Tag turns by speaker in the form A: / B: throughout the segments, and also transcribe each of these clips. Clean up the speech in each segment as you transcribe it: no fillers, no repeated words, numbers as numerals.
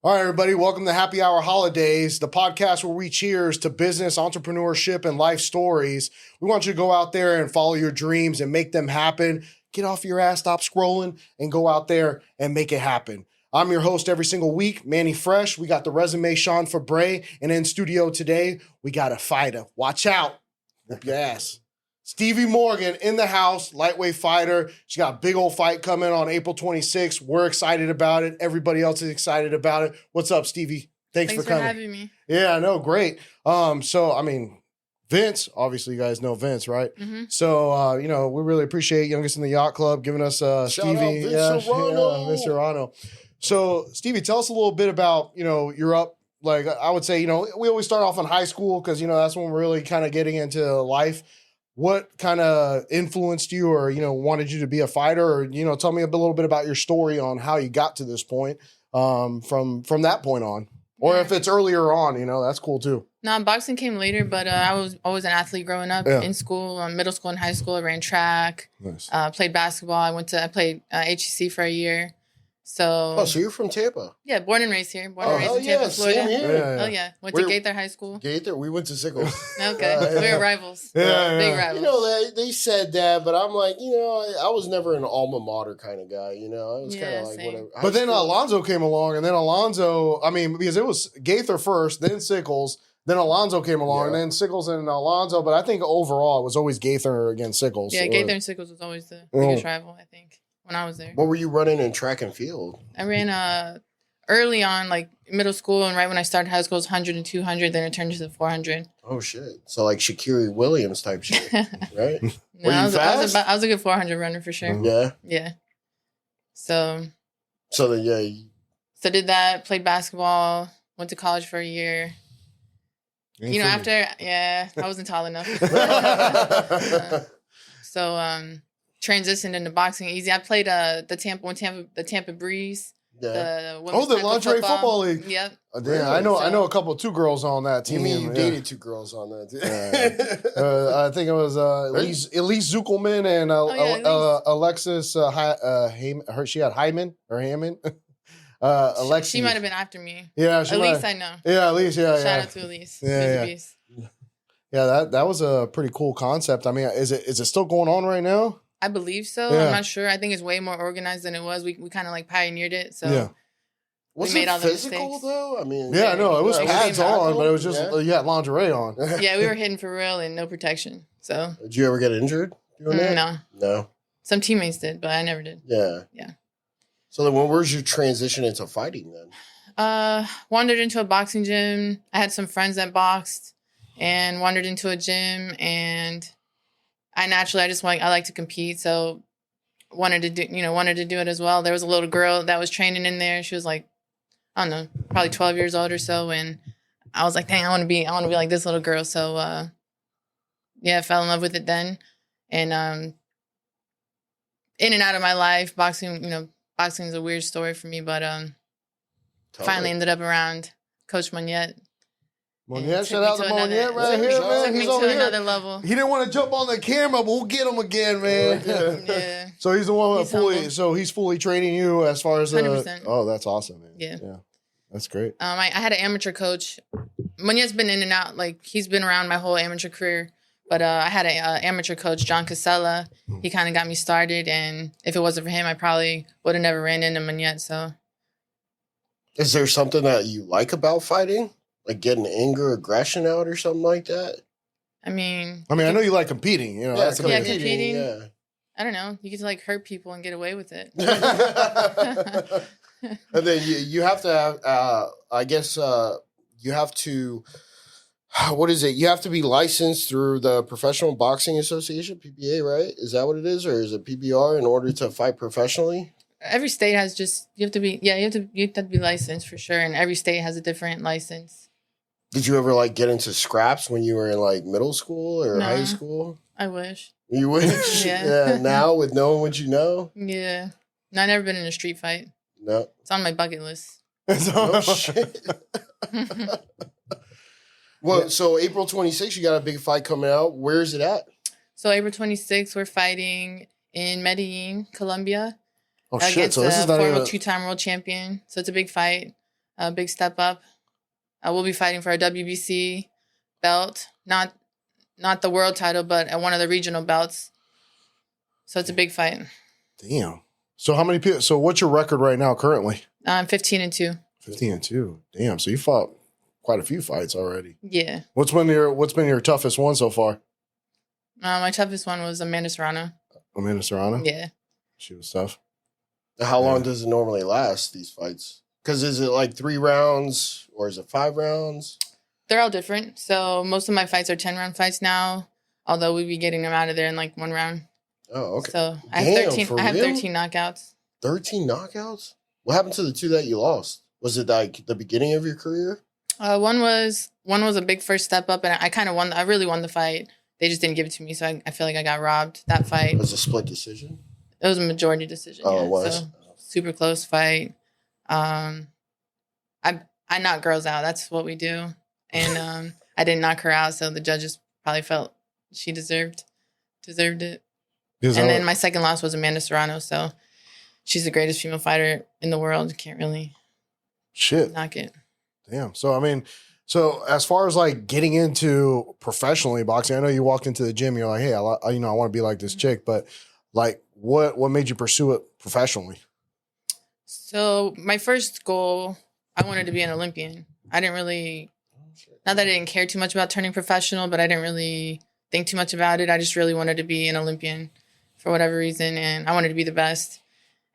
A: All right, everybody, welcome to Happy Hour Holidays, the podcast where we cheers to business, entrepreneurship, and life stories. We want you to go out there and follow your dreams and make them happen. Get off your ass, stop scrolling, and go out there and make it happen. I'm your host every single week, Manny Fresh. We got the resume, Sean Fabre, and in studio today, we got a fighter. Watch out. Whoop your ass. Stevie Morgan in the house, lightweight fighter. She got a big old fight coming on April 26th. We're excited about it. Everybody else is excited about it. What's up, Stevie? Thanks for coming.
B: Thanks for having me.
A: Yeah, I know. Great. Vince, obviously you guys know Vince, right?
B: Mm-hmm.
A: So, we really appreciate Youngest in the Yacht Club giving us Stevie.
C: Vince Serrano.
A: Vince Serrano. So, Stevie, tell us a little bit about, you're up. Like, I would say, we always start off in high school because, that's when we're really kind of getting into life. What kind of influenced you or, wanted you to be a fighter or, tell me a little bit about your story on how you got to this point from that point on. Or if it's earlier on, that's cool too.
B: No, boxing came later, but I was always an athlete growing up in school, middle school and high school. I ran track,
A: Nice.
B: Played basketball. I played HEC for a year. So
C: you're from Tampa?
B: Yeah, born and raised here. Born and raised in Tampa, Florida.
C: Same here.
B: Oh yeah, went to Gaither High School.
C: Gaither? We went to Sickles.
B: Okay, we were rivals. Big rivals.
C: They said that, but I'm like, I was never an alma mater kind of guy. I was kind of like
B: same.
C: whatever.
A: But then Alonzo came along, and then because it was Gaither first, then Sickles, then Alonzo came along, and then Sickles and Alonzo. But I think overall it was always Gaither against Sickles.
B: Yeah, Gaither and Sickles was always the biggest rival, I think, when I was there.
C: What were you running in track and field?
B: I ran early on, like middle school, and right when I started high school, it was 100 and 200. Then it turned to the 400.
C: Oh shit! So like Sha'Carri Williams type shit, right?
B: No,
C: Were you fast?
B: I was a good 400 runner for sure.
C: Yeah.
B: Yeah. So
C: then
B: So did that. Played basketball. Went to college for a year. I wasn't tall enough. Transitioned into boxing easy. I played the Tampa Breeze.
C: Yeah.
A: The lingerie football league.
B: Yep.
A: I know a couple, 2 girls on that team.
C: You dated 2 girls on that too.
A: I think it was Elise Zuckelman and Alexis Hayman. She had Hyman or Hammond. Alexis.
B: She might have been after me.
A: Yeah,
B: Elise, I know.
A: Yeah, Elise. Yeah,
B: Shout out to Elise.
A: Yeah. Yeah, that was a pretty cool concept. I mean, is it still going on right now?
B: I believe so. Yeah. I'm not sure. I think it's way more organized than it was. We kind of like pioneered it. So
C: was
B: we made
C: it
B: all the
C: physical
B: mistakes.
C: though? I mean,
A: it was pads on, but it was just you had lingerie on.
B: Yeah, we were hitting for real and no protection. So
C: did you ever get injured doing that?
B: No. Some teammates did, but I never did.
C: Yeah. So then, where's your transition into fighting then?
B: Wandered into a boxing gym. I had some friends that boxed, and wandered into a gym, and I like to compete, so wanted to do it as well. There was a little girl that was training in there. She was like, I don't know, probably 12 years old or so, and I was like, dang, I want to be like this little girl. So I fell in love with it then, and in and out of my life, boxing is a weird story for me, but finally ended up around Coach Moniette.
A: Moniette, shout out to Moniette right here, man.
B: Took me to another level.
A: He didn't want to jump on the camera, but we'll get him again, man.
B: Yeah.
A: So he's the one he's fully training you as far as
B: 100%.
A: Oh, that's awesome, man.
B: Yeah.
A: That's great.
B: I had an amateur coach. Moniette's been in and out, like he's been around my whole amateur career. But I had an amateur coach, John Casella. He kind of got me started, and if it wasn't for him, I probably would have never ran into Moniette. So,
C: is there something that you like about fighting? Like getting anger, aggression out or something like that?
B: I mean,
A: I know you like competing. That's
B: competing.
C: Yeah.
B: I don't know. You get to like hurt people and get away with it.
C: And then you have to have, I guess you have to, what is it? You have to be licensed through the Professional Boxing Association, PBA, right? Is that what it is? Or is it PBR in order to fight professionally?
B: Every state has you have to be licensed for sure. And every state has a different license.
C: Did you ever get into scraps when you were in middle school or high school?
B: I wish.
C: You wish?
B: Yeah.
C: Now with knowing what you know?
B: Yeah. No, I've never been in a street fight.
C: No.
B: It's on my bucket list.
C: Oh, shit. Well, so April 26th, you got a big fight coming out. Where is it at?
B: So April 26th, we're fighting in Medellin, Colombia.
A: Oh, shit.
B: Against
A: So this is not
B: former
A: even...
B: 2-time world champion. So it's a big fight. a big step up. We'll be fighting for a WBC belt, not the world title, but at one of the regional belts. So it's a big fight.
A: Damn. So how many people? So what's your record right now currently?
B: I'm 15-2.
A: 15-2. Damn. So you fought quite a few fights already.
B: Yeah.
A: What's been your toughest one so far?
B: My toughest one was Amanda Serrano.
A: Amanda Serrano?
B: Yeah.
A: She was tough.
C: How long does it normally last, these fights? Because is it like 3 rounds or is it 5 rounds?
B: They're all different. So most of my fights are 10-round fights now, although we'd be getting them out of there in like 1 round.
C: Oh, okay.
B: So
C: Damn,
B: I have 13 knockouts.
C: 13 knockouts? What happened to the 2 that you lost? Was it like the beginning of your career?
B: One was a big first step up, and I kind of won. I really won the fight. They just didn't give it to me, so I feel like I got robbed that fight.
C: It was a split decision?
B: It was a majority decision.
C: Oh,
B: yeah.
C: it was?
B: So, super close fight. I knock girls out. That's what we do. And I didn't knock her out, so the judges probably felt she deserved it. And then my second loss was Amanda Serrano, so she's the greatest female fighter in the world. Can't really knock it.
A: Damn. So, I mean, as far as like getting into professionally boxing, I know you walked into the gym, you're like, hey, I want to be like this chick, but like what made you pursue it professionally?
B: So my first goal, I wanted to be an Olympian. I didn't really, not that I didn't care too much about turning professional, but I didn't really think too much about it. I just really wanted to be an Olympian for whatever reason, and I wanted to be the best.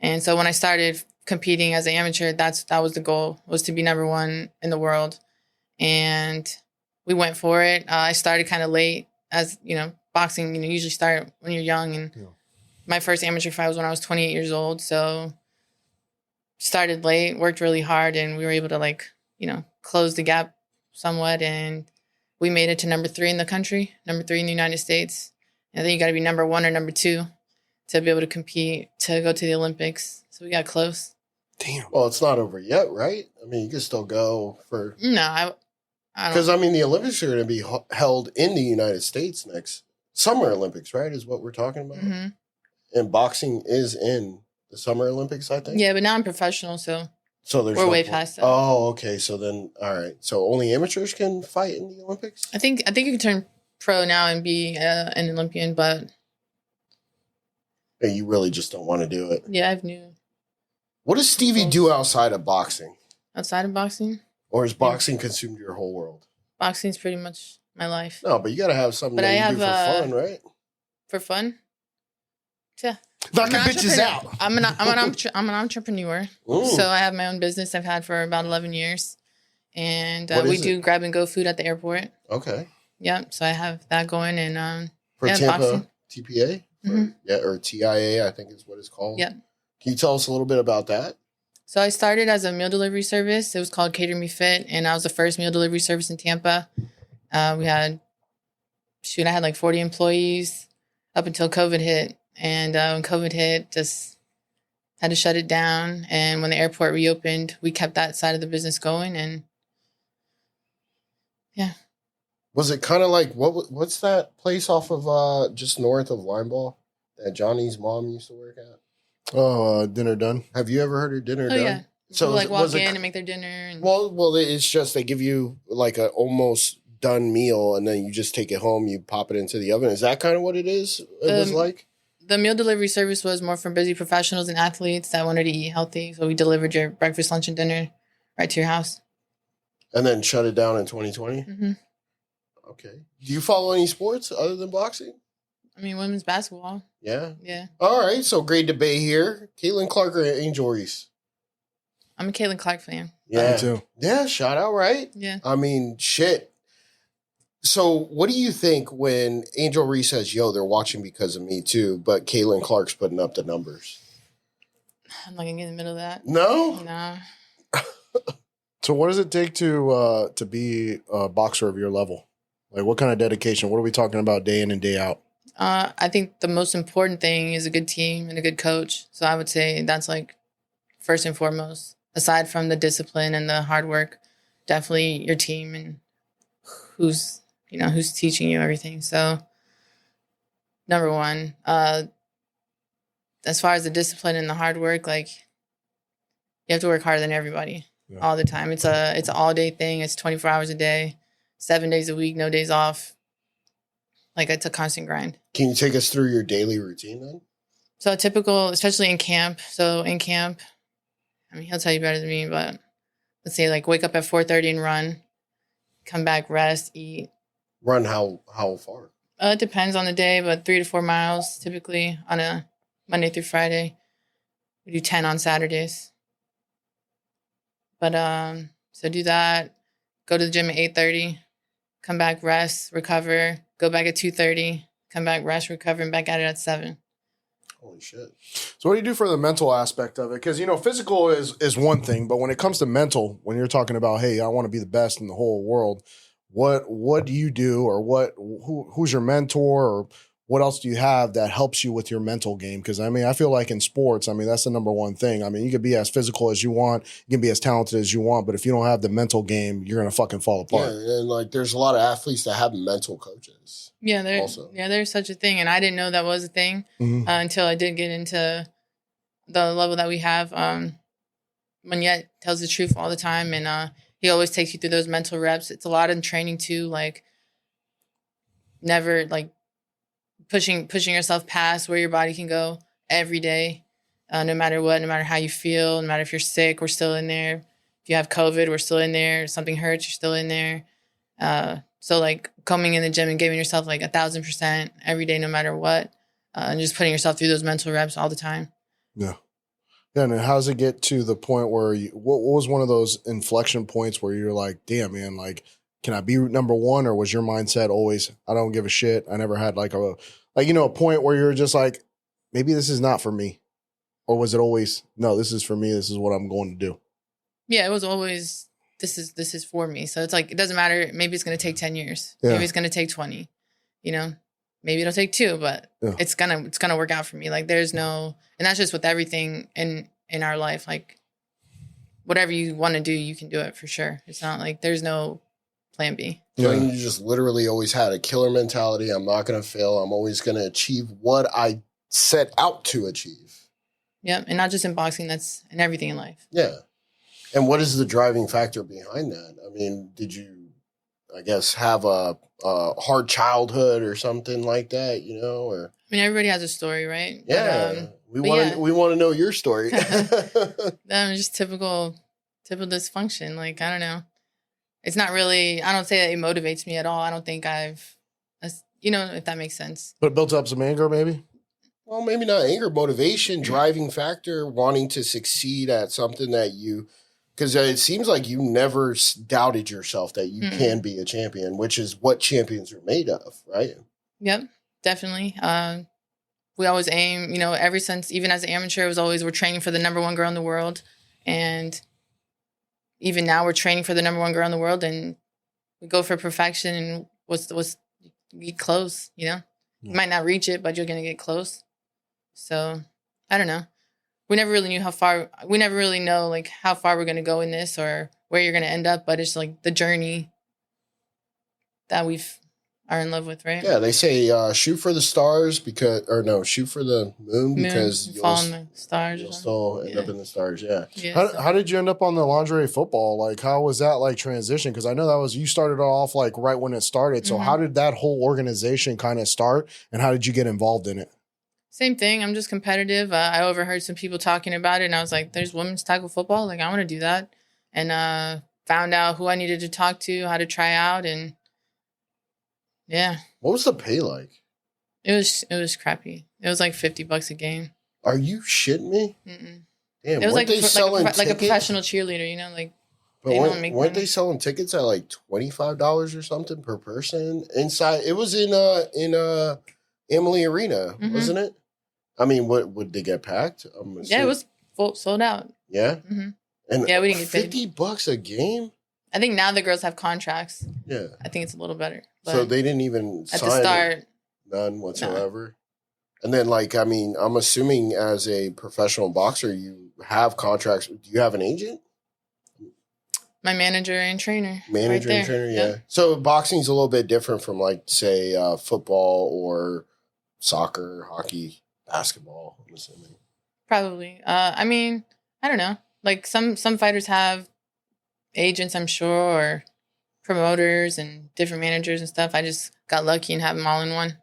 B: And so when I started competing as an amateur, that was the goal, was to be number 1 in the world. And we went for it. I started kind of late, as boxing, usually start when you're young. And my first amateur fight was when I was 28 years old. So started late, worked really hard, and we were able to close the gap somewhat. And we made it to number 3 in the country, number 3 in the United States. And then you got to be number 1 or number 2 to be able to compete, to go to the Olympics. So we got close.
A: Damn.
C: Well, it's not over yet, right? I mean, you can still go for...
B: No, I don't.
C: Because, I mean, the Olympics are going to be held in the United States next. Summer Olympics, right, is what we're talking about?
B: Mm-hmm.
C: And boxing is in the Summer Olympics, I think?
B: Yeah, but now I'm professional, so
C: we're
B: way past that.
C: Oh, okay. So then, all right. So only amateurs can fight in the Olympics?
B: I think you can turn pro now and be an Olympian, but...
C: Hey, you really just don't want to do it.
B: Yeah, I've new.
C: What does Stevie do outside of boxing?
B: Outside of boxing?
C: Or has boxing consumed your whole world?
B: Boxing's pretty much my life.
C: No, but you got to have something that you do for fun, right?
B: For fun? Yeah.
A: Knocking bitches out.
B: I'm an entrepreneur.
C: Ooh.
B: So I have my own business I've had for about 11 years. And we do grab and go food at the airport.
C: Okay.
B: Yep. So I have that going. And
C: for Tampa
B: boxing.
C: TPA?
B: Mm-hmm.
C: Or TIA, I think is what it's called.
B: Yep.
C: Can you tell us a little bit about that?
B: So I started as a meal delivery service. It was called Cater Me Fit, and I was the first meal delivery service in Tampa. I had 40 employees up until COVID hit. And when COVID hit, just had to shut it down. And when the airport reopened, we kept that side of the business going. And yeah.
C: Was it kind of like, what's that place off of just north of Limeball that Johnny's mom used to work at?
A: Oh, Dinner Done.
C: Have you ever heard of Dinner Done?
B: Yeah.
C: So
B: People walk in and make their dinner. And...
C: Well, it's just they give you like a almost done meal and then you just take it home, you pop it into the oven. Is that kind of what it is? It was like?
B: The meal delivery service was more for busy professionals and athletes that wanted to eat healthy. So we delivered your breakfast, lunch, and dinner right to your house.
C: And then shut it down in 2020?
B: Mm-hmm.
C: Okay. Do you follow any sports other than boxing?
B: I mean, women's basketball.
C: Yeah?
B: Yeah.
C: All right. So great debate here. Caitlin Clark or Angel Reese?
B: I'm a Caitlin Clark fan.
C: Yeah.
A: Me too.
C: Yeah, shout out, right?
B: Yeah.
C: I mean, shit. So what do you think when Angel Reese says, yo, they're watching because of me too, but Caitlin Clark's putting up the numbers?
B: I'm not going to get in the middle of that.
C: No?
B: No.
A: So what does it take to be a boxer of your level? Like what kind of dedication? What are we talking about day in and day out?
B: I think the most important thing is a good team and a good coach. So I would say that's like first and foremost, aside from the discipline and the hard work, definitely your team and who's teaching you everything. So number one, as far as the discipline and the hard work, like you have to work harder than everybody. all the time. It's an all day thing. It's 24 hours a day, 7 days a week, no days off. Like it's a constant grind.
C: Can you take us through your daily routine then?
B: So typical, especially in camp. So in camp, I mean, he'll tell you better than me, but let's say like wake up at 4:30 and run, come back, rest, eat.
C: Run how far?
B: It depends on the day, but 3 to 4 miles typically on a Monday through Friday. We do 10 on Saturdays. But so do that, go to the gym at 8:30, come back, rest, recover, go back at 2:30, come back, rest, recover, and back at it at 7.
C: Holy shit.
A: So what do you do for the mental aspect of it? Because, physical is one thing, but when it comes to mental, when you're talking about, hey, I want to be the best in the whole world, what do you do, or who's your mentor, or what else do you have that helps you with your mental game? Because, I feel like in sports, that's the number one thing. You can be as physical as you want, you can be as talented as you want, but if you don't have the mental game, you're going to fucking fall apart.
C: Yeah, and like there's a lot of athletes that have mental coches.
B: Yeah, there's such a thing, and I didn't know that was a thing until I did get into the level that we have. Moniette tells the truth all the time, and he always takes you through those mental reps. It's a lot in training too, like never like pushing yourself past where your body can go every day, no matter what, no matter how you feel, no matter if you're sick, we're still in there. If you have COVID, we're still in there. If something hurts, you're still in there. So like coming in the gym and giving yourself like 1,000% every day, no matter what, and just putting yourself through those mental reps all the time.
A: Yeah. Yeah. And how does it get to the point where what was one of those inflection points where you're like, damn, man, like, can I be number one? Or was your mindset always, I don't give a shit? I never had a point where you're just like, maybe this is not for me. Or was it always, no, this is for me. This is what I'm going to do.
B: Yeah, it was always, this is for me. So it's like, it doesn't matter. Maybe it's going to take 10 years.
A: Yeah.
B: Maybe it's going to take 20, maybe it'll take 2, but it's going to work out for me. Like there's no, and that's just with everything in our life. Like whatever you want to do, you can do it for sure. It's not like there's no plan B.
C: So you just literally always had a killer mentality. I'm not going to fail. I'm always going to achieve what I set out to achieve.
B: Yeah. And not just in boxing, that's in everything in life.
C: Yeah. And what is the driving factor behind that? I mean, did you, I guess, have a hard childhood or something like that, or?
B: I mean, everybody has a story, right?
C: Yeah. We want to know your story.
B: Just typical dysfunction. Like, I don't know. It's not really, I don't say that it motivates me at all. I don't think if that makes sense.
A: But it built up some anger, maybe?
C: Well, maybe not anger, motivation, driving factor, wanting to succeed at something that because it seems like you never doubted yourself that you can be a champion, which is what champions are made of, right?
B: Yep, definitely. We always aim, ever since, even as an amateur, it was always, we're training for the number one girl in the world. And even now we're training for the number one girl in the world, and we go for perfection, and what's get close, You might not reach it, but you're going to get close. So I don't know. We never really knew we never really know like how far we're going to go in this or where you're going to end up, but it's like the journey that are in love with, right?
C: Yeah, they say shoot for the stars shoot for the moon because
B: fall in the stars.
C: You'll still end up in the stars. Yeah.
A: How did you end up on the lingerie football? Like, how was that like transition? Because I know you started off like right when it started. So how did that whole organization kind of start, and how did you get involved in it?
B: Same thing. I'm just competitive. I overheard some people talking about it, and I was like, "There's women's tackle football. Like, I want to do that." And found out who I needed to talk to, how to try out, and yeah.
C: What was the pay like?
B: It was crappy. It was like $50 a game.
C: Are you shitting me?
B: Mm-mm.
C: Damn,
B: it was like
C: a
B: professional cheerleader, like.
C: But weren't they selling tickets at like $25 or something per person inside? It was in Emily Arena, wasn't it? I mean, what would they get packed?
B: Yeah, it was sold out.
C: Yeah, and
B: we didn't get paid.
C: $50 a game.
B: I think now the girls have contracts.
C: Yeah,
B: I think it's a little better.
C: So they didn't even
B: at the start.
C: None whatsoever. No. And then, I'm assuming as a professional boxer, you have contracts. Do you have an agent?
B: My manager and trainer.
C: Manager and trainer, yeah. So boxing's a little bit different from, say, football or soccer, hockey, basketball, I'm assuming.
B: Probably. I don't know. Like some fighters have agents, I'm sure, or promoters and different managers and stuff. I just got lucky and have them all in one.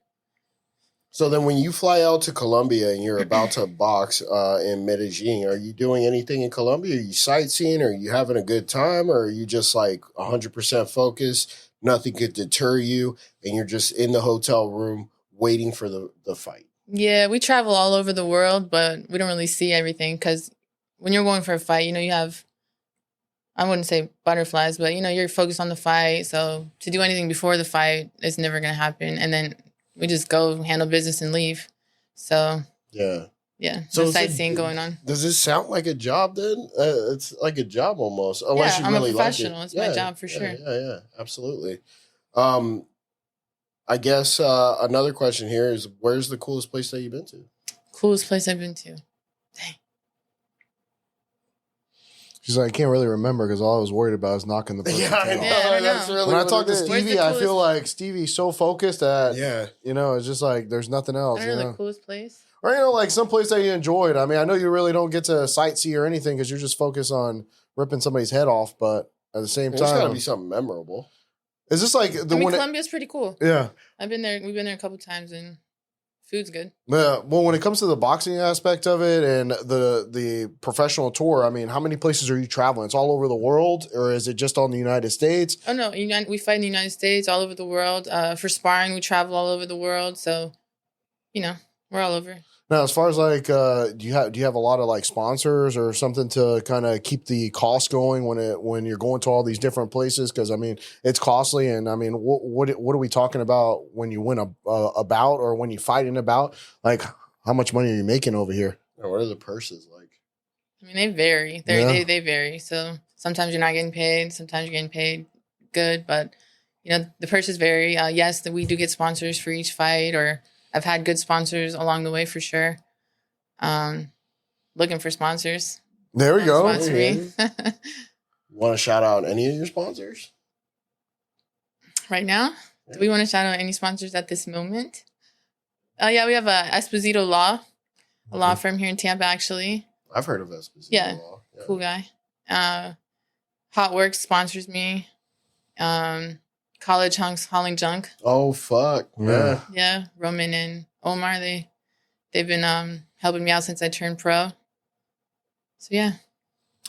C: So then when you fly out to Colombia and you're about to box in Medellin, are you doing anything in Colombia? Are you sightseeing? Are you having a good time? Or are you just like 100% focused? Nothing could deter you and you're just in the hotel room waiting for the fight?
B: Yeah, we travel all over the world, but we don't really see everything because when you're going for a fight, you have, I wouldn't say butterflies, but, you're focused on the fight. So to do anything before the fight is never going to happen. And then we just go handle business and leave. So,
C: yeah.
B: So sightseeing going on.
C: Does this sound like a job then? It's like a job almost, unless you
B: I'm
C: really
B: a professional.
C: like it.
B: It's my job for sure.
C: Yeah, absolutely. I guess another question here is, where's the coolest place that you've been to?
B: Coolest place I've been to. Dang.
A: She's like, I can't really remember because all I was worried about is knocking the person.
C: Yeah, I know.
B: I know.
C: That's really
A: when I
C: what
A: talk to
C: it is.
A: Stevie, I feel like Stevie's so focused that, it's just like there's nothing else.
B: I don't know the coolest place.
A: Or, like some place that you enjoyed. I mean, I know you really don't get to sightsee or anything because you're just focused on ripping somebody's head off. But at the same time,
C: there's got to be something memorable.
A: Is this like
B: Colombia's pretty cool.
A: Yeah.
B: I've been there. We've been there a couple times and food's good.
A: Yeah. Well, when it comes to the boxing aspect of it and the professional tour, I mean, how many places are you traveling? It's all over the world, or is it just on the United States?
B: Oh no, we fight in the United States, all over the world. For sparring, we travel all over the world. So, we're all over.
A: Now, as far as like, do you have a lot of like sponsors or something to kind of keep the cost going when you're going to all these different places? Because I mean, it's costly, and I mean, what are we talking about when you win a bout or when you fight in a bout? Like, how much money are you making over here?
C: Or what are the purses like?
B: I mean, they vary. They vary. So sometimes you're not getting paid. Sometimes you're getting paid good, but the purses vary. Yes, we do get sponsors for each fight, or I've had good sponsors along the way for sure. Looking for sponsors.
A: There we go.
B: Sponsor me.
C: Want to shout out any of your sponsors?
B: Right now? Yeah. Do we want to shout out any sponsors at this moment? Yeah, we have Esposito Law, a law firm here in Tampa, actually.
C: I've heard of Esposito Law.
B: Yeah, cool guy. Hot Works sponsors me. College Hunks, Hauling Junk.
C: Oh, fuck. Yeah.
B: Yeah, Roman and Omar, they've been helping me out since I turned pro. So, yeah.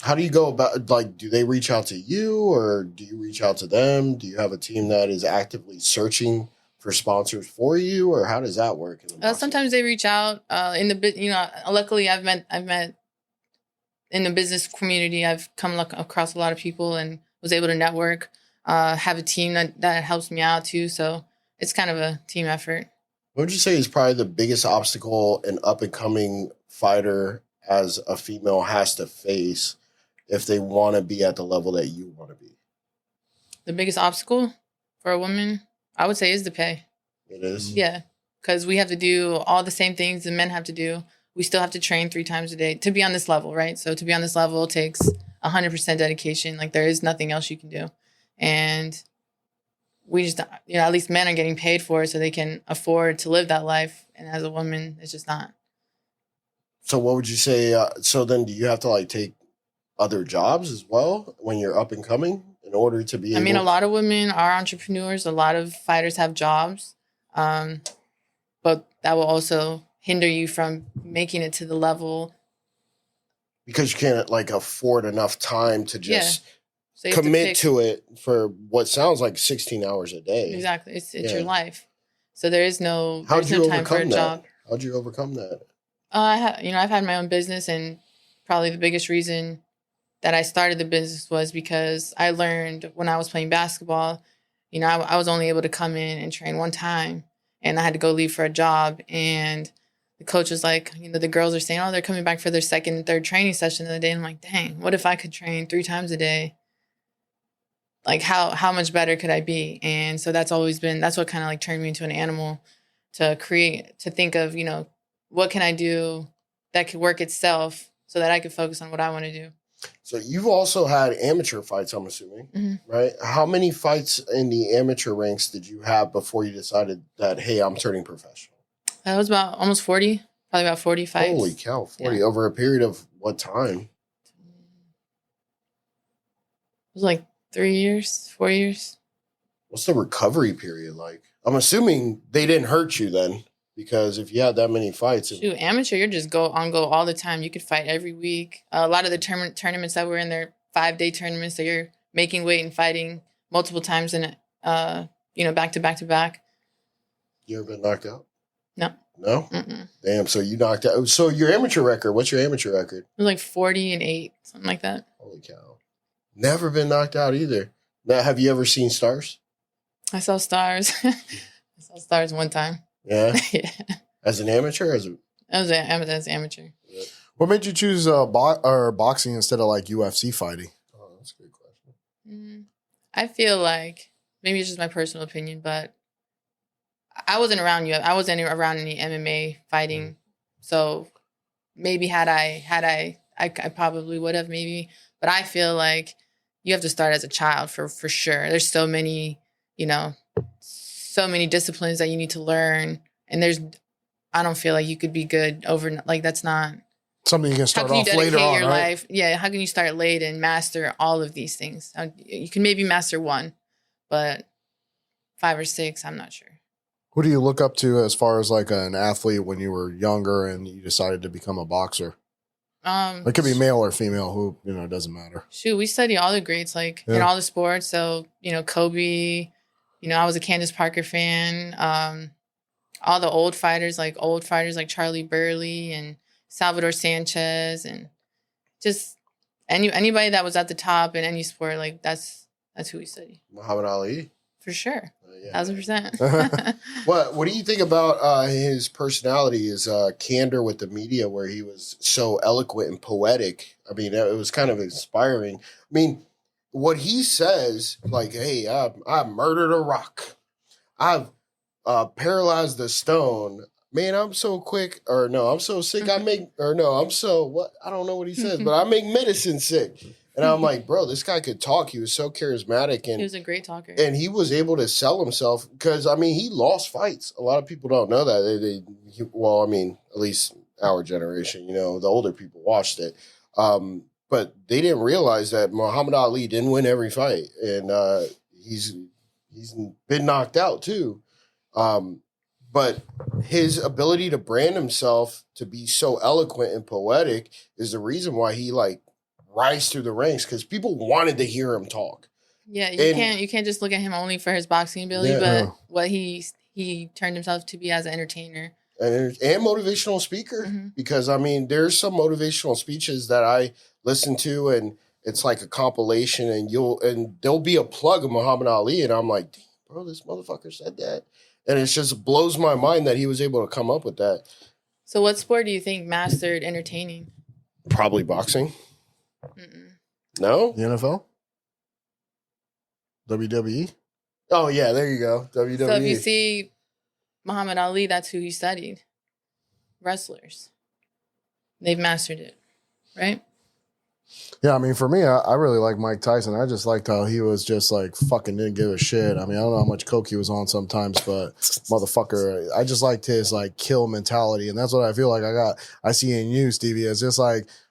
C: How do you go about, like, do they reach out to you or do you reach out to them? Do you have a team that is actively searching for sponsors for you, or how does that work?
B: Sometimes they reach out luckily I've met in the business community. I've come across a lot of people and was able to network. Have a team that helps me out too. So it's kind of a team effort.
C: What would you say is probably the biggest obstacle an up-and-coming fighter as a female has to face if they want to be at the level that you want to be?
B: The biggest obstacle for a woman, I would say, is the pay.
C: It is?
B: Yeah, because we have to do all the same things the men have to do. We still have to train 3 times a day to be on this level, right? So to be on this level takes 100% dedication. Like, there is nothing else you can do. And we just, at least men are getting paid for it so they can afford to live that life. And as a woman, it's just not.
C: So what would you say? So then do you have to like take other jobs as well when you're up and coming in order to be
B: I mean, a lot of women are entrepreneurs. A lot of fighters have jobs. But that will also hinder you from making it to the level.
C: Because you can't like afford enough time to just...
B: Yeah. So
C: commit to it for what sounds like 16 hours a day.
B: Exactly. It's your life. So there is no time for a job.
C: How'd you overcome that?
B: I've had my own business, and probably the biggest reason that I started the business was because I learned when I was playing basketball, I was only able to come in and train one time, and I had to go leave for a job. And the coach was like, the girls are saying, oh, they're coming back for their second and third training session of the day. And I'm like, dang, what if I could train 3 times a day? Like, how much better could I be? And so that's what kind of like turned me into an animal to think of, what can I do that could work itself so that I could focus on what I want to do.
C: So you've also had amateur fights, I'm assuming, right? How many fights in the amateur ranks did you have before you decided that, hey, I'm turning professional?
B: That was about almost 40, probably about 40 fights.
C: Holy cow, 40 over a period of what time?
B: was like 3 years, 4 years.
C: What's the recovery period like? I'm assuming they didn't hurt you then, because if you had that many fights.
B: Shoot, amateur, you're just go all the time. You could fight every week. A lot of the tournaments that were in there, 5-day tournaments, that you're making weight and fighting multiple times in back to back to back.
C: You ever been knocked out?
B: No.
C: No?
B: Mm-mm.
C: Damn, so you knocked out. So your amateur record, what's your amateur record?
B: It was like 40-8, something like that.
C: Holy cow. Never been knocked out either. Now, have you ever seen stars?
B: I saw stars. I saw stars one time.
C: Yeah?
B: Yeah.
C: As an amateur? As
B: amateur.
A: What made you choose boxing instead of like UFC fighting?
C: Oh, that's a good question.
B: I feel like maybe it's just my personal opinion, but I wasn't around you. I wasn't around any MMA fighting, so maybe had I probably would have maybe. But I feel like you have to start as a child for sure. There's so many, so many disciplines that you need to learn, and I don't feel like you could be good over. Like that's not
A: something you can start
B: off
A: later on,
B: your
A: right?
B: life? Yeah, how can you start late and master all of these things? You can maybe master one, but 5 or 6, I'm not sure.
A: Who do you look up to as far as like an athlete when you were younger and you decided to become a boxer? It could be male or female. Who it doesn't matter.
B: Shoot, we study all the greats in all the sports. So Kobe. I was a Candace Parker fan. All the old fighters like Charlie Burley and Salvador Sanchez, and just anybody that was at the top in any sport. Like that's who we study.
C: Muhammad Ali.
B: For sure.
C: Yeah.
B: 1000%.
C: What do you think about his personality, his candor with the media, where he was so eloquent and poetic? I mean, it was kind of inspiring. I mean, what he says, like, hey, I murdered a rock. I've paralyzed the stone. Man, I'm so quick. Or no, I'm so sick. I don't know what he says, but I make medicine sick. And I'm like, bro, this guy could talk. He was so charismatic. And
B: he was a great talker.
C: And he was able to sell himself because, I mean, he lost fights. A lot of people don't know that. At least our generation, the older people watched it. But they didn't realize that Muhammad Ali didn't win every fight. And he's been knocked out too. But his ability to brand himself to be so eloquent and poetic is the reason why he rise through the ranks, because people wanted to hear him talk.
B: Yeah, you can't just look at him only for his boxing ability, but what he turned himself to be as an entertainer
C: and motivational speaker. Mm-hmm. Because there's some motivational speeches that I listen to, and it's like a compilation, and there'll be a plug of Muhammad Ali, and I'm like, damn, bro, this motherfucker said that, and it just blows my mind that he was able to come up with that.
B: So, what sport do you think mastered entertaining?
C: Probably boxing.
B: Mm-mm.
C: No?
A: The NFL? WWE?
C: Oh, yeah, there you go. WWE.
B: So if you see Muhammad Ali, that's who he studied. Wrestlers. They've mastered it, right?
A: Yeah, for me, I really like Mike Tyson. I just liked how he was just fucking didn't give a shit. I don't know how much coke he was on sometimes, but motherfucker, I just liked his kill mentality. And that's what I feel like I see in you, Stevie. It's just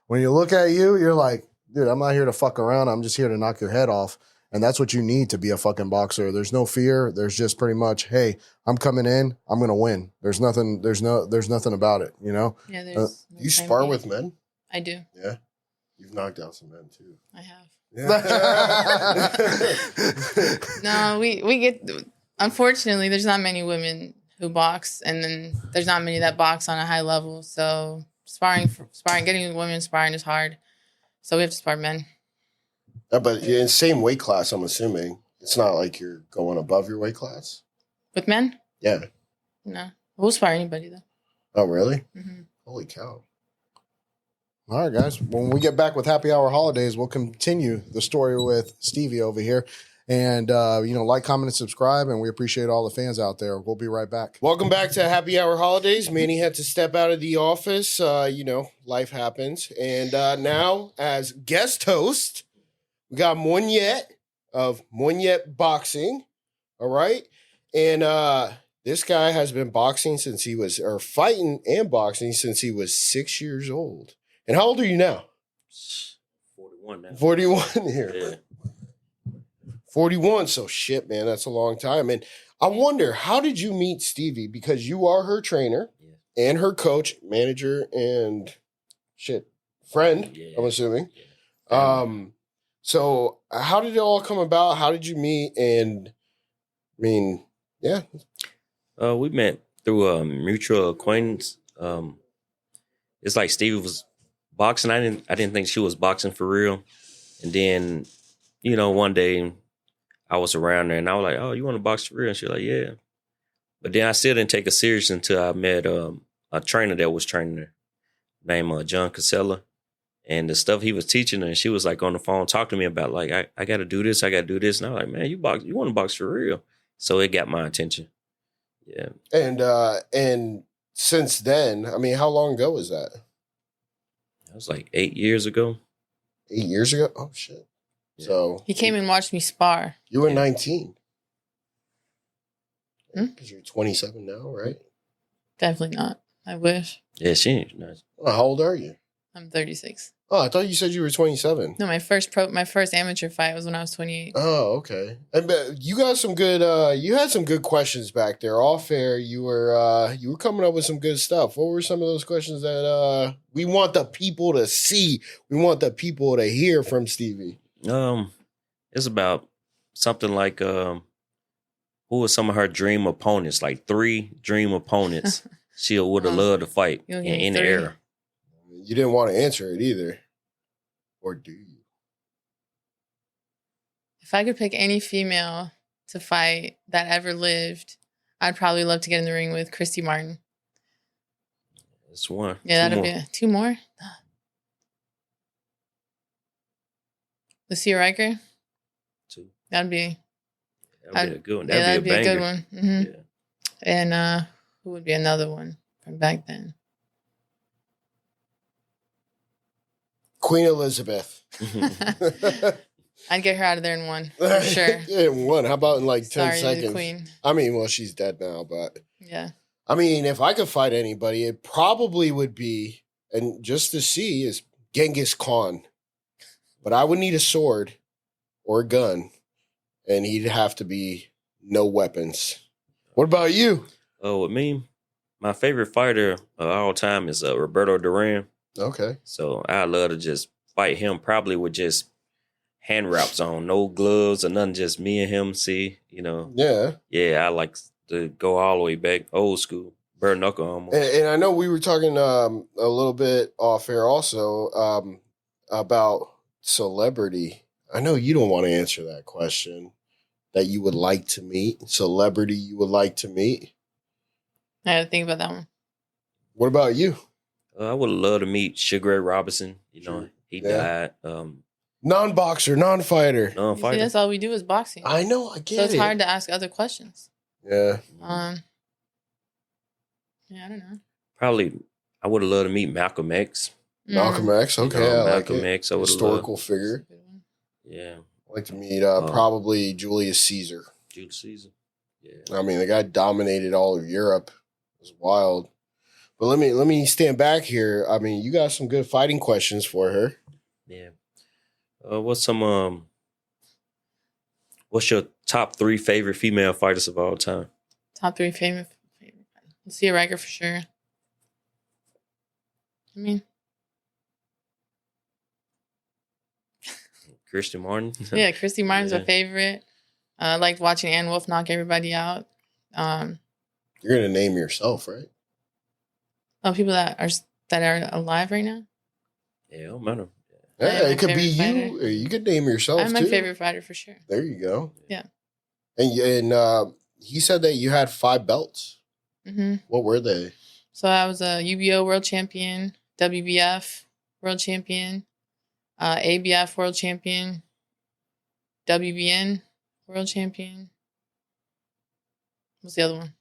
A: when you look at you, you're like, dude, I'm not here to fuck around. I'm just here to knock your head off. And that's what you need to be a fucking boxer. There's no fear. There's just pretty much, hey, I'm coming in. I'm going to win. There's nothing about it,
B: Yeah, there's
C: you spar with men?
B: I do.
C: Yeah. You've knocked out some men too.
B: I have.
C: Yeah.
B: No, we get, unfortunately, there's not many women who box, and then there's not many that box on a high level. So getting women sparring is hard. So we have to spar men.
C: But in the same weight class, I'm assuming. It's not like you're going above your weight class.
B: With men?
C: Yeah.
B: No. We'll spar anybody, though.
C: Oh, really?
B: Mm-hmm.
C: Holy cow.
A: All right, guys. When we get back with Happy Hour Holidays, we'll continue the story with Stevie over here. And, like, comment, and subscribe. And we appreciate all the fans out there. We'll be right back.
C: Welcome back to Happy Hour Holidays. Manny had to step out of the office. Life happens. And now, as guest host, we got Moniette of Moniette Boxing. All right. And this guy has been boxing fighting and boxing since he was 6 years old. And how old are you now?
D: 41 now.
C: 41 here.
D: Yeah.
C: 41. So shit, man, that's a long time. And I wonder, how did you meet Stevie? Because you are her trainer and her coach, manager, and friend, I'm assuming. So how did it all come about? How did you meet? And I mean, yeah.
D: We met through a mutual acquaintance. It's like Stevie was boxing. I didn't think she was boxing for real. And then, one day I was around her and I was like, "Oh, you want to box for real?" And she was like, "Yeah." But then I still didn't take it serious until I met a trainer that was training her named John Casella. And the stuff he was teaching her, and she was like on the phone talking to me about like, I got to do this, I got to do this. And I was like, "Man, you want to box for real." So it got my attention. Yeah.
C: And since then, I mean, how long ago was that?
D: That was like 8 years ago.
C: 8 years ago? Oh, shit.
D: Yeah.
C: So
B: He came and watched me spar.
C: you were 19.
B: Hmm?
C: Because you're 27 now, right?
B: Definitely not. I wish.
D: Yeah, she ain't nice.
C: Well, how old are you?
B: I'm 36.
C: Oh, I thought you said you were 27.
B: No, my first amateur fight was when I was 28.
C: Oh, okay. And but you got some good. You had some good questions back there. All fair. You were coming up with some good stuff. What were some of those questions that we want the people to see? We want the people to hear from Stevie.
D: It's about something like who were some of her dream opponents? Like 3 dream opponents she would have loved to fight in the era.
C: You didn't want to answer it either, or do you?
B: If I could pick any female to fight that ever lived, I'd probably love to get in the ring with Christy Martin.
D: That's one.
B: Yeah, that'd be 2 more. Lucia Riker.
D: 2.
B: That'd be
D: a good one.
B: That'd be a good one. Mm-hmm.
D: Yeah.
B: And who would be another one from back then?
C: Queen Elizabeth.
B: I'd get her out of there in 1 for sure.
C: Yeah, in 1. How about in like 10
B: Sorry,
C: seconds?
B: the queen.
C: I mean, well, she's dead now, but
B: Yeah.
C: I mean, if I could fight anybody, it probably would be, and just to see, is Genghis Khan. But I would need a sword or a gun, and he'd have to be no weapons. What about you?
D: Oh, with me, my favorite fighter of all time is Roberto Duran.
C: Okay.
D: So I love to just fight him, probably with just hand wraps on, no gloves or nothing, just me and him.
C: Yeah.
D: Yeah, I like to go all the way back, old school, bare knuckle almost.
C: And I know we were talking a little bit off air also about celebrity. I know you don't want to answer that question. That you would like to meet, celebrity you would like to meet.
B: I had to think about that one.
C: What about you?
D: I would love to meet Sugar Ray Robinson. He died.
C: Non-boxer, non-fighter.
B: See,
D: Non-fighter.
B: that's all we do is boxing.
C: I know, I get it.
B: So it's hard to ask other questions.
C: Yeah.
B: Yeah, I don't know.
D: Probably, I would have loved to meet Malcolm X.
C: Malcolm X, okay. I like
D: Malcolm
C: it.
D: X. I would
C: Historical figure.
D: Yeah.
C: I'd like to meet probably Julius Caesar.
D: Julius Caesar. Yeah.
C: I mean, the guy dominated all of Europe. It was wild. But let me stand back here. I mean, you got some good fighting questions for her.
D: Yeah. What's your top 3 favorite female fighters of all time?
B: Top 3 favorite. Lucia Riker for sure. I mean,
D: Christy Martin.
B: yeah, Christy Martin's
D: Yeah.
B: a favorite. I liked watching Ann Wolfe knock everybody out.
C: You're gonna name yourself, right?
B: People that are alive right now.
D: Yeah, it don't matter.
C: Yeah,
B: am my
C: it could be you.
B: favorite fighter.
C: Or you could name yourself
B: I'm my
C: too.
B: favorite fighter for sure.
C: There you go.
B: Yeah.
C: And he said that you had 5 belts.
B: Mm-hmm.
C: What were they?
B: So I was a UBO world champion, WBF world champion, ABF world champion, WBN world champion. What's the other one?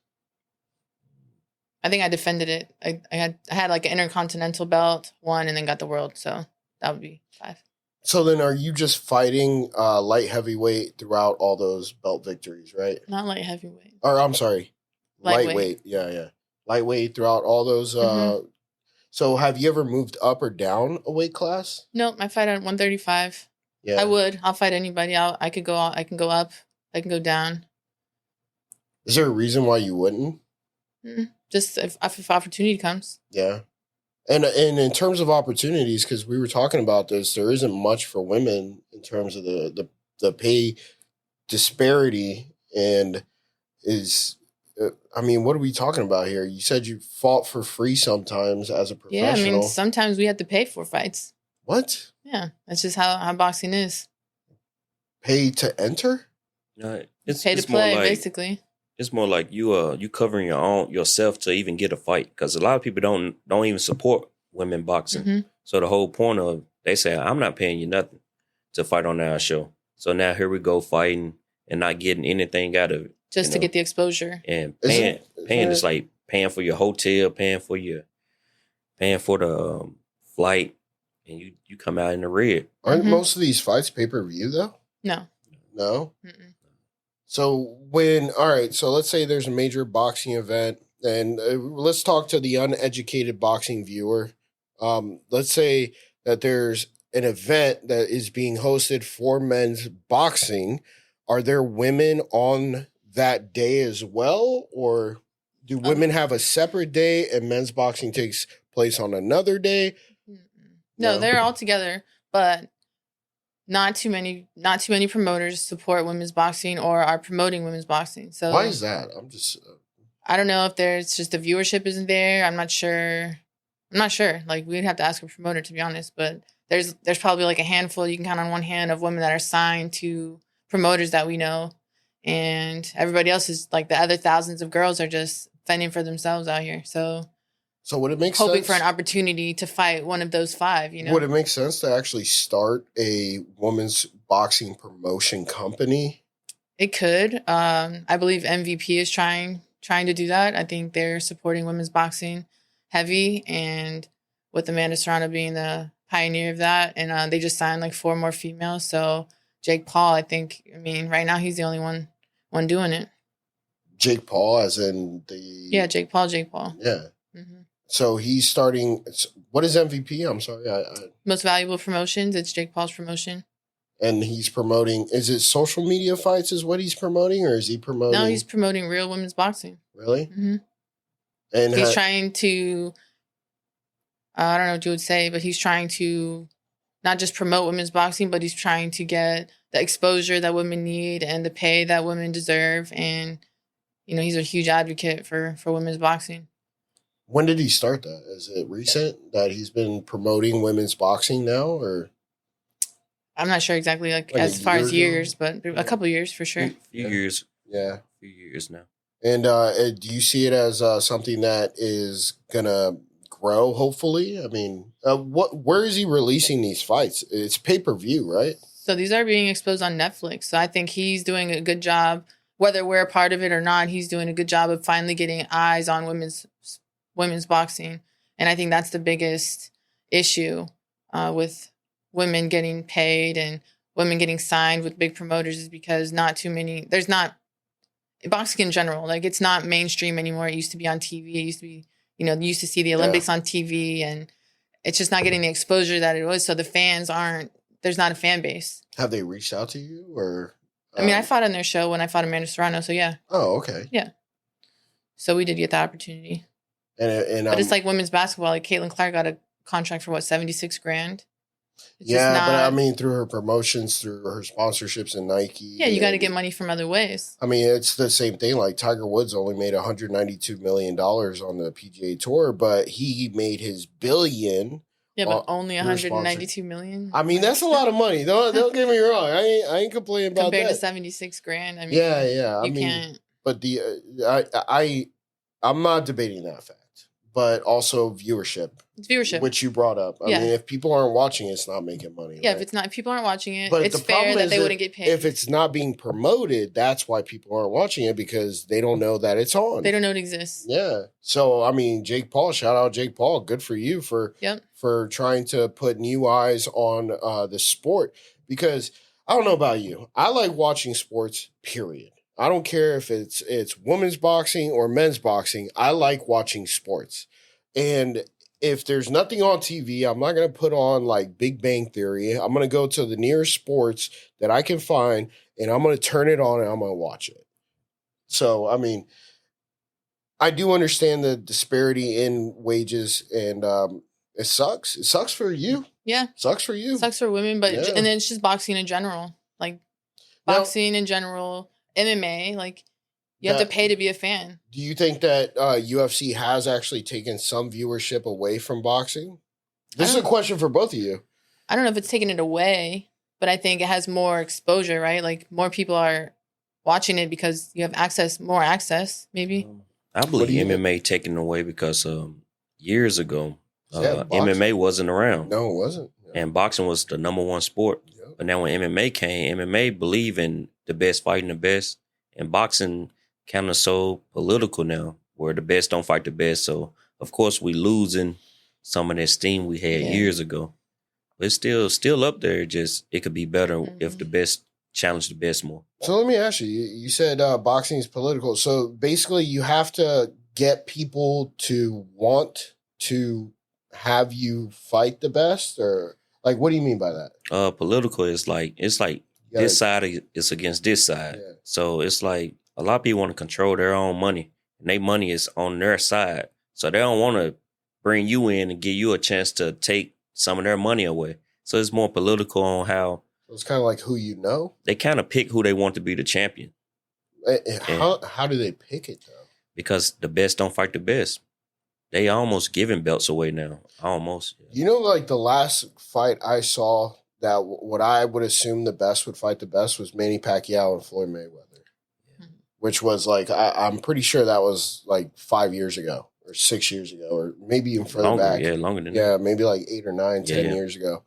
B: I think I defended it. I had like an intercontinental belt, won, and then got the world. So that would be 5.
C: So then are you just fighting light heavyweight throughout all those belt victories, right?
B: Not light heavyweight.
C: Or I'm sorry,
B: Lightweight.
C: lightweight. Yeah. Lightweight throughout all those.
B: Mhm.
C: So have you ever moved up or down a weight class?
B: Nope, I fight at 135.
C: Yeah.
B: I would. I'll fight anybody. I could go out. I can go up. I can go down.
C: Is there a reason why you wouldn't?
B: Just if opportunity comes.
C: Yeah. And in terms of opportunities, because we were talking about this, there isn't much for women in terms of the pay disparity. And what are we talking about here? You said you fought for free sometimes as a professional.
B: Yeah, I mean, sometimes we have to pay for fights.
C: What?
B: Yeah, that's just how boxing is.
C: Pay to enter?
B: It's pay to play, basically.
D: It's more like you covering yourself to even get a fight, because a lot of people don't even support women boxing.
B: Mm-hmm.
D: So the whole point of, they say, I'm not paying you nothing to fight on our show. So now here we go fighting and not getting anything out of it.
B: Just to get the exposure.
D: And paying is like paying for your hotel, paying for the flight, and you come out in the red.
C: Aren't most of these fights pay-per-view though?
B: No.
C: No?
B: Mm-mm.
C: So so let's say there's a major boxing event, and let's talk to the uneducated boxing viewer. Let's say that there's an event that is being hosted for men's boxing. Are there women on that day as well, or do women have a separate day and men's boxing takes place on another day?
B: No, they're all together, but not too many promoters support women's boxing or are promoting women's boxing. So
C: why is that?
B: I don't know if there's just the viewership isn't there. I'm not sure. Like, we'd have to ask a promoter, to be honest, but there's probably like a handful you can count on one hand of women that are signed to promoters that we know. And everybody else is like, the other thousands of girls are just fending for themselves out here. So
C: would it make
B: hoping
C: sense
B: for an opportunity to fight one of those five,
C: Would it make sense to actually start a women's boxing promotion company?
B: It could. I believe MVP is trying to do that. I think they're supporting women's boxing heavy, and with Amanda Serrano being the pioneer of that. And they just signed like 4 more females. So Jake Paul, right now he's the only one doing it.
C: Jake Paul, as in the...
B: Yeah, Jake Paul.
C: Yeah.
B: Mm-hmm.
C: So he's starting... What is MVP? I'm sorry.
B: Most Valuable Promotions. It's Jake Paul's promotion.
C: And he's promoting... Is it social media fights is what he's promoting? Or is he promoting...
B: No, he's promoting real women's boxing.
C: Really?
B: Mm-hmm.
C: And
B: he's trying to... I don't know what you would say, but he's trying to not just promote women's boxing, but he's trying to get the exposure that women need and the pay that women deserve. And, he's a huge advocate for women's boxing.
C: When did he start that? Is it recent that he's been promoting women's boxing now, or?
B: I'm not sure exactly, like as far as years, but a couple years for sure.
D: A few years.
C: Yeah.
D: A few years now.
C: And do you see it as something that is going to grow, hopefully? I mean, where is he releasing these fights? It's pay-per-view, right?
B: So these are being exposed on Netflix. So I think he's doing a good job, whether we're a part of it or not. He's doing a good job of finally getting eyes on women's boxing. And I think that's the biggest issue with women getting paid and women getting signed with big promoters, is because there's not boxing in general. Like, it's not mainstream anymore. It used to be on TV. It used to be, you used to see the Olympics on TV, and it's just not getting the exposure that it was. So the fans there's not a fan base. Have they reached out to you, or? I fought on their show when I fought Amanda Serrano. So yeah.
C: Oh, okay.
B: Yeah. So we did get the opportunity. But it's like women's basketball. Like, Caitlin Clark got a contract for $76,000.
C: Through her promotions, through her sponsorships in Nike.
B: Yeah, you got to get money from other ways.
C: It's the same thing. Like, Tiger Woods only made $192 million on the PGA Tour, but he made his billion.
B: Yeah, but only $192 million.
C: That's a lot of money. Don't get me wrong. I ain't complaining about
B: compared
C: that.
B: Compared to $76,000.
C: Yeah.
B: You can't.
C: But I'm not debating that fact. But also viewership.
B: It's viewership.
C: Which you brought up. If people aren't watching it, it's not making money.
B: Yeah,
C: right?
B: if people aren't watching it,
C: but
B: it's fair that they wouldn't get paid.
C: If it's not being promoted, that's why people aren't watching it, because they don't know that it's on.
B: They don't know it exists.
C: Yeah. So, Jake Paul, shout out Jake Paul. Good for you for trying to put new eyes on the sport. Because I don't know about you. I like watching sports, period. I don't care if it's women's boxing or men's boxing. I like watching sports. And if there's nothing on TV, I'm not going to put on like Big Bang Theory. I'm going to go to the nearest sports that I can find, and I'm going to turn it on and I'm going to watch it. So, I mean, I do understand the disparity in wages, and it sucks. It sucks for you.
B: Yeah.
C: Sucks for you.
B: Sucks for women, but
C: Yeah.
B: and then it's just boxing in general. Like boxing in general, MMA, like you have to pay to be a fan.
C: Do you think that UFC has actually taken some viewership away from boxing? This is a question for both of you.
B: I don't know if it's taking it away, but I think it has more exposure, right? Like more people are watching it because you have more access, maybe.
D: I believe MMA taken away because years ago, MMA wasn't around.
C: No, it wasn't. Yeah.
D: And boxing was the number one sport. Yep. But now when MMA came, MMA believe in the best fighting the best. And boxing kind of so political now, where the best don't fight the best. So, of course, we losing some of that steam we had years ago. But it's still up there. Just it could be better if the best challenge the best more.
C: So let me ask you. You said boxing is political. So basically, you have to get people to want to have you fight the best, or like, what do you mean by that?
D: Political is like this side is against this side. Yeah. So it's like a lot of people want to control their own money, and their money is on their side. So they don't want to bring you in and give you a chance to take some of their money away. So it's more political on how.
C: It's kind of like who you know.
D: They kind of pick who they want to be the champion.
C: How do they pick it though?
D: Because the best don't fight the best. They almost giving belts away now. Almost.
C: You know, like the last fight I saw that what I would assume the best would fight the best was Manny Pacquiao and Floyd Mayweather, which was like, I'm pretty sure that was like 5 years ago or 6 years ago, or maybe even further back.
D: Yeah, longer than that.
C: Yeah, maybe like 8 or 9, 10 years ago.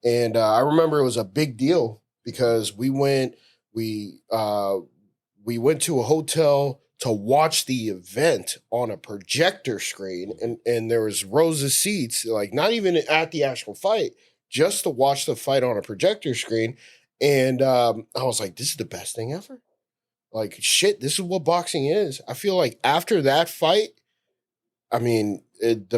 C: And I remember it was a big deal because we went to a hotel to watch the event on a projector screen, and there was rows of seats, like not even at the actual fight, just to watch the fight on a projector screen. And I was like, this is the best thing ever. Like, shit, this is what boxing is. I feel like after that fight, I mean, it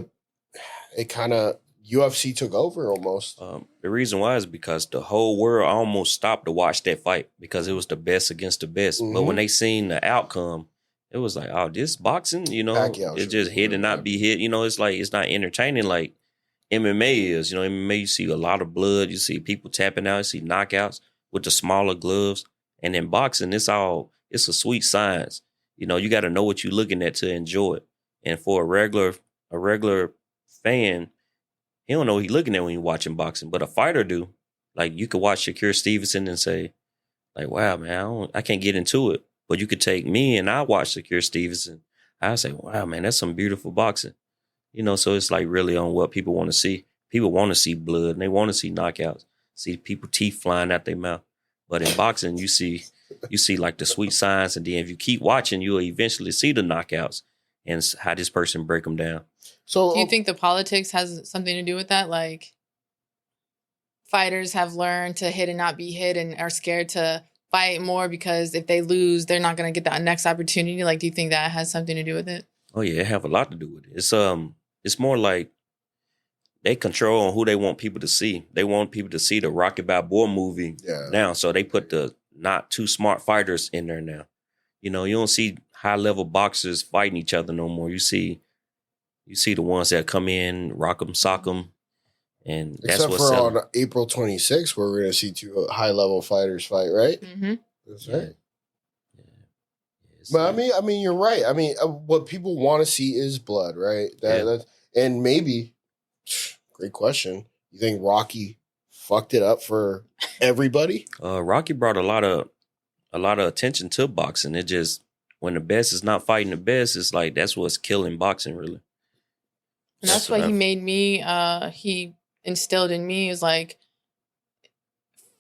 C: kind of, UFC took over almost.
D: The reason why is because the whole world almost stopped to watch that fight because it was the best against the best. Mm-hmm. But when they seen the outcome, it was like, oh, this boxing, it just hit and not be hit. It's like, it's not entertaining like MMA is. MMA, you see a lot of blood. You see people tapping out. You see knockouts with the smaller gloves. And in boxing, it's a sweet science. You got to know what you're looking at to enjoy it. And for a regular fan, he don't know what he's looking at when you're watching boxing, but a fighter do. Like, you could watch Shakur Stevenson and say, like, wow, man, I can't get into it. But you could take me and I watch Shakur Stevenson. I say, wow, man, that's some beautiful boxing. So it's like really on what people want to see. People want to see blood and they want to see knockouts, see people teeth flying out their mouth. But in boxing, you see like the sweet science, and then if you keep watching, you'll eventually see the knockouts and how this person break them down.
B: So, do you think the politics has something to do with that? Like, fighters have learned to hit and not be hit, and are scared to fight more because if they lose, they're not going to get that next opportunity. Like, do you think that has something to do with it?
D: Oh yeah, it have a lot to do with it. It's more like they control on who they want people to see. They want people to see the Rocky Balboa movie now, so they put the not too smart fighters in there now. You don't see high level boxers fighting each other no more. You see the ones that come in, rock them, sock them, and that's what's selling.
C: On April 26th, where we're going to see 2 high-level fighters fight, right?
B: Mm-hmm.
C: That's right. Yeah. But I mean, you're right. I mean, what people want to see is blood, right? And maybe, great question. You think Rocky fucked it up for everybody?
D: Rocky brought a lot of attention to boxing. It just, when the best is not fighting the best, it's like that's what's killing boxing, really.
B: And that's why he made me, he instilled in me is like,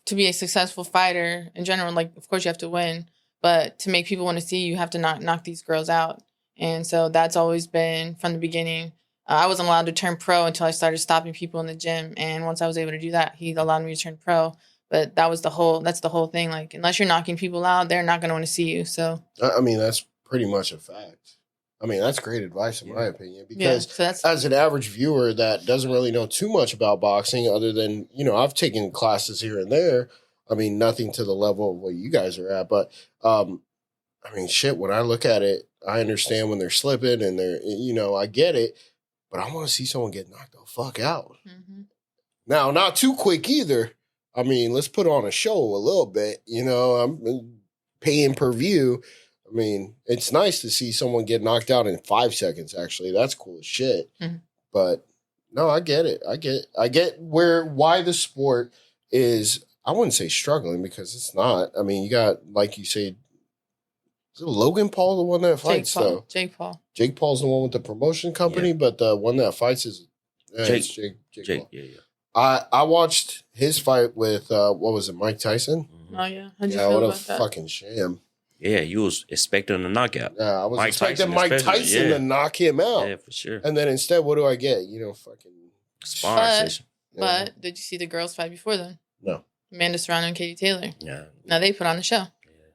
B: to be a successful fighter in general, like, of course you have to win, but to make people want to see you have to knock these girls out. And so that's always been from the beginning. I wasn't allowed to turn pro until I started stopping people in the gym. And once I was able to do that, he allowed me to turn pro. But that's the whole thing. Like, unless you're knocking people out, they're not going to want to see you. So,
C: I mean, that's pretty much a fact. I mean, that's great advice in my opinion,
B: Yeah,
C: because
B: so that's
C: as an average viewer that doesn't really know too much about boxing other than, I've taken classes here and there. I mean, nothing to the level of what you guys are at, but I mean, shit, when I look at it, I understand when they're slipping and I get it, but I want to see someone get knocked the fuck out.
B: Mhm.
C: Now, not too quick either. I mean, let's put on a show a little bit, I'm paying per view. I mean, it's nice to see someone get knocked out in 5 seconds, actually. That's cool as shit.
B: Mhm.
C: But no, I get it. I get why the sport is, I wouldn't say struggling because it's not. I mean, you got, like you say, is it Logan Paul the one that fights though?
B: Jake Paul.
C: Jake Paul's the one with the promotion company, but the one that fights is it's Jake Paul.
D: Yeah.
C: I watched his fight with what was it, Mike Tyson?
D: Mhm.
B: Oh yeah. How'd you
C: Yeah,
B: feel
C: what a
B: about that?
C: fucking sham.
D: Yeah, you was expecting a knockout.
C: Yeah, I was
D: Mike
C: expecting
D: Tyson
C: Mike
D: especially,
C: Tyson
D: yeah.
C: to knock him out.
D: Yeah, for sure.
C: And then instead, what do I get? Fucking
D: Sparring session.
B: But did you see the girls fight before then?
C: No.
B: Amanda Serrano and Katie Taylor.
D: Yeah.
B: Now they put on the show.
D: Yeah.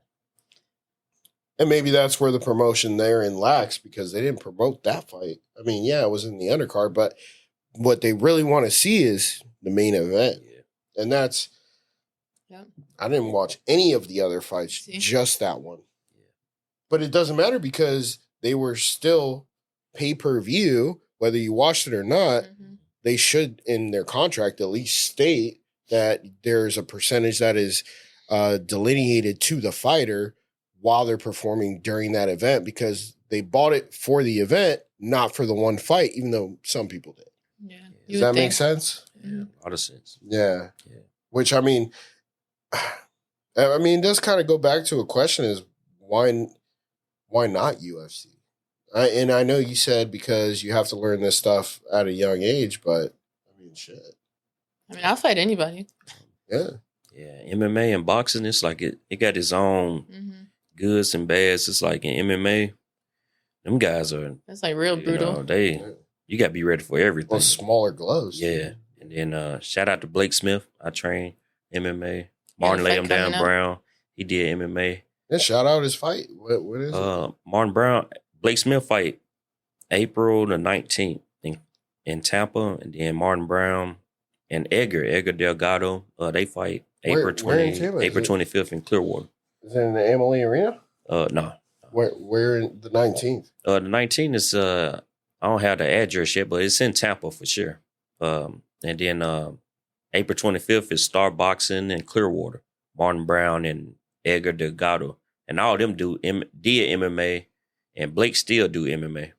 C: And maybe that's where the promotion therein lacks because they didn't promote that fight. I mean, yeah, it was in the undercard, but what they really want to see is the main event.
D: Yeah.
C: And that's,
B: Yep.
C: I didn't watch any of the other fights,
B: See?
C: just that one.
D: Yeah.
C: But it doesn't matter because they were still pay-per-view, whether you watched it or not.
B: Mhm.
C: They should, in their contract, at least state that there's a percentage that is delineated to the fighter while they're performing during that event because they bought it for the event, not for the one fight, even though some people did.
B: Yeah.
C: Does that make sense?
D: Yeah. A lot of sense.
C: Yeah.
D: Yeah.
C: Which, I mean, it does kind of go back to a question is why not UFC? And I know you said because you have to learn this stuff at a young age, but I mean, shit.
B: I mean, I'll fight anybody.
C: Yeah.
D: Yeah. MMA and boxing, it's like it got its own
B: Mm-hmm.
D: goods and bads. It's like in MMA, them guys are
B: That's like real brutal.
D: You gotta be ready for everything.
C: Well, smaller gloves.
D: Yeah. And then shout out to Blake Smith. I trained MMA. Martin
B: fight
D: laid him down
B: coming up.
D: Brown. He did MMA.
C: And shout out his fight. What is it?
D: Martin Brown, Blake Smith fight April the 19th in Tampa, and then Martin Brown and Edgar Delgado. They fight
C: Where
D: April
C: in Tampa?
D: April 25th in Clearwater.
C: Is it in the Emily Arena?
D: No.
C: Where in the 19th?
D: The 19th is I don't have the address yet, but it's in Tampa for sure. And then April 25th is Star Boxing in Clearwater. Martin Brown and Edgar Delgado. And all of them did MMA, and Blake still do MMA.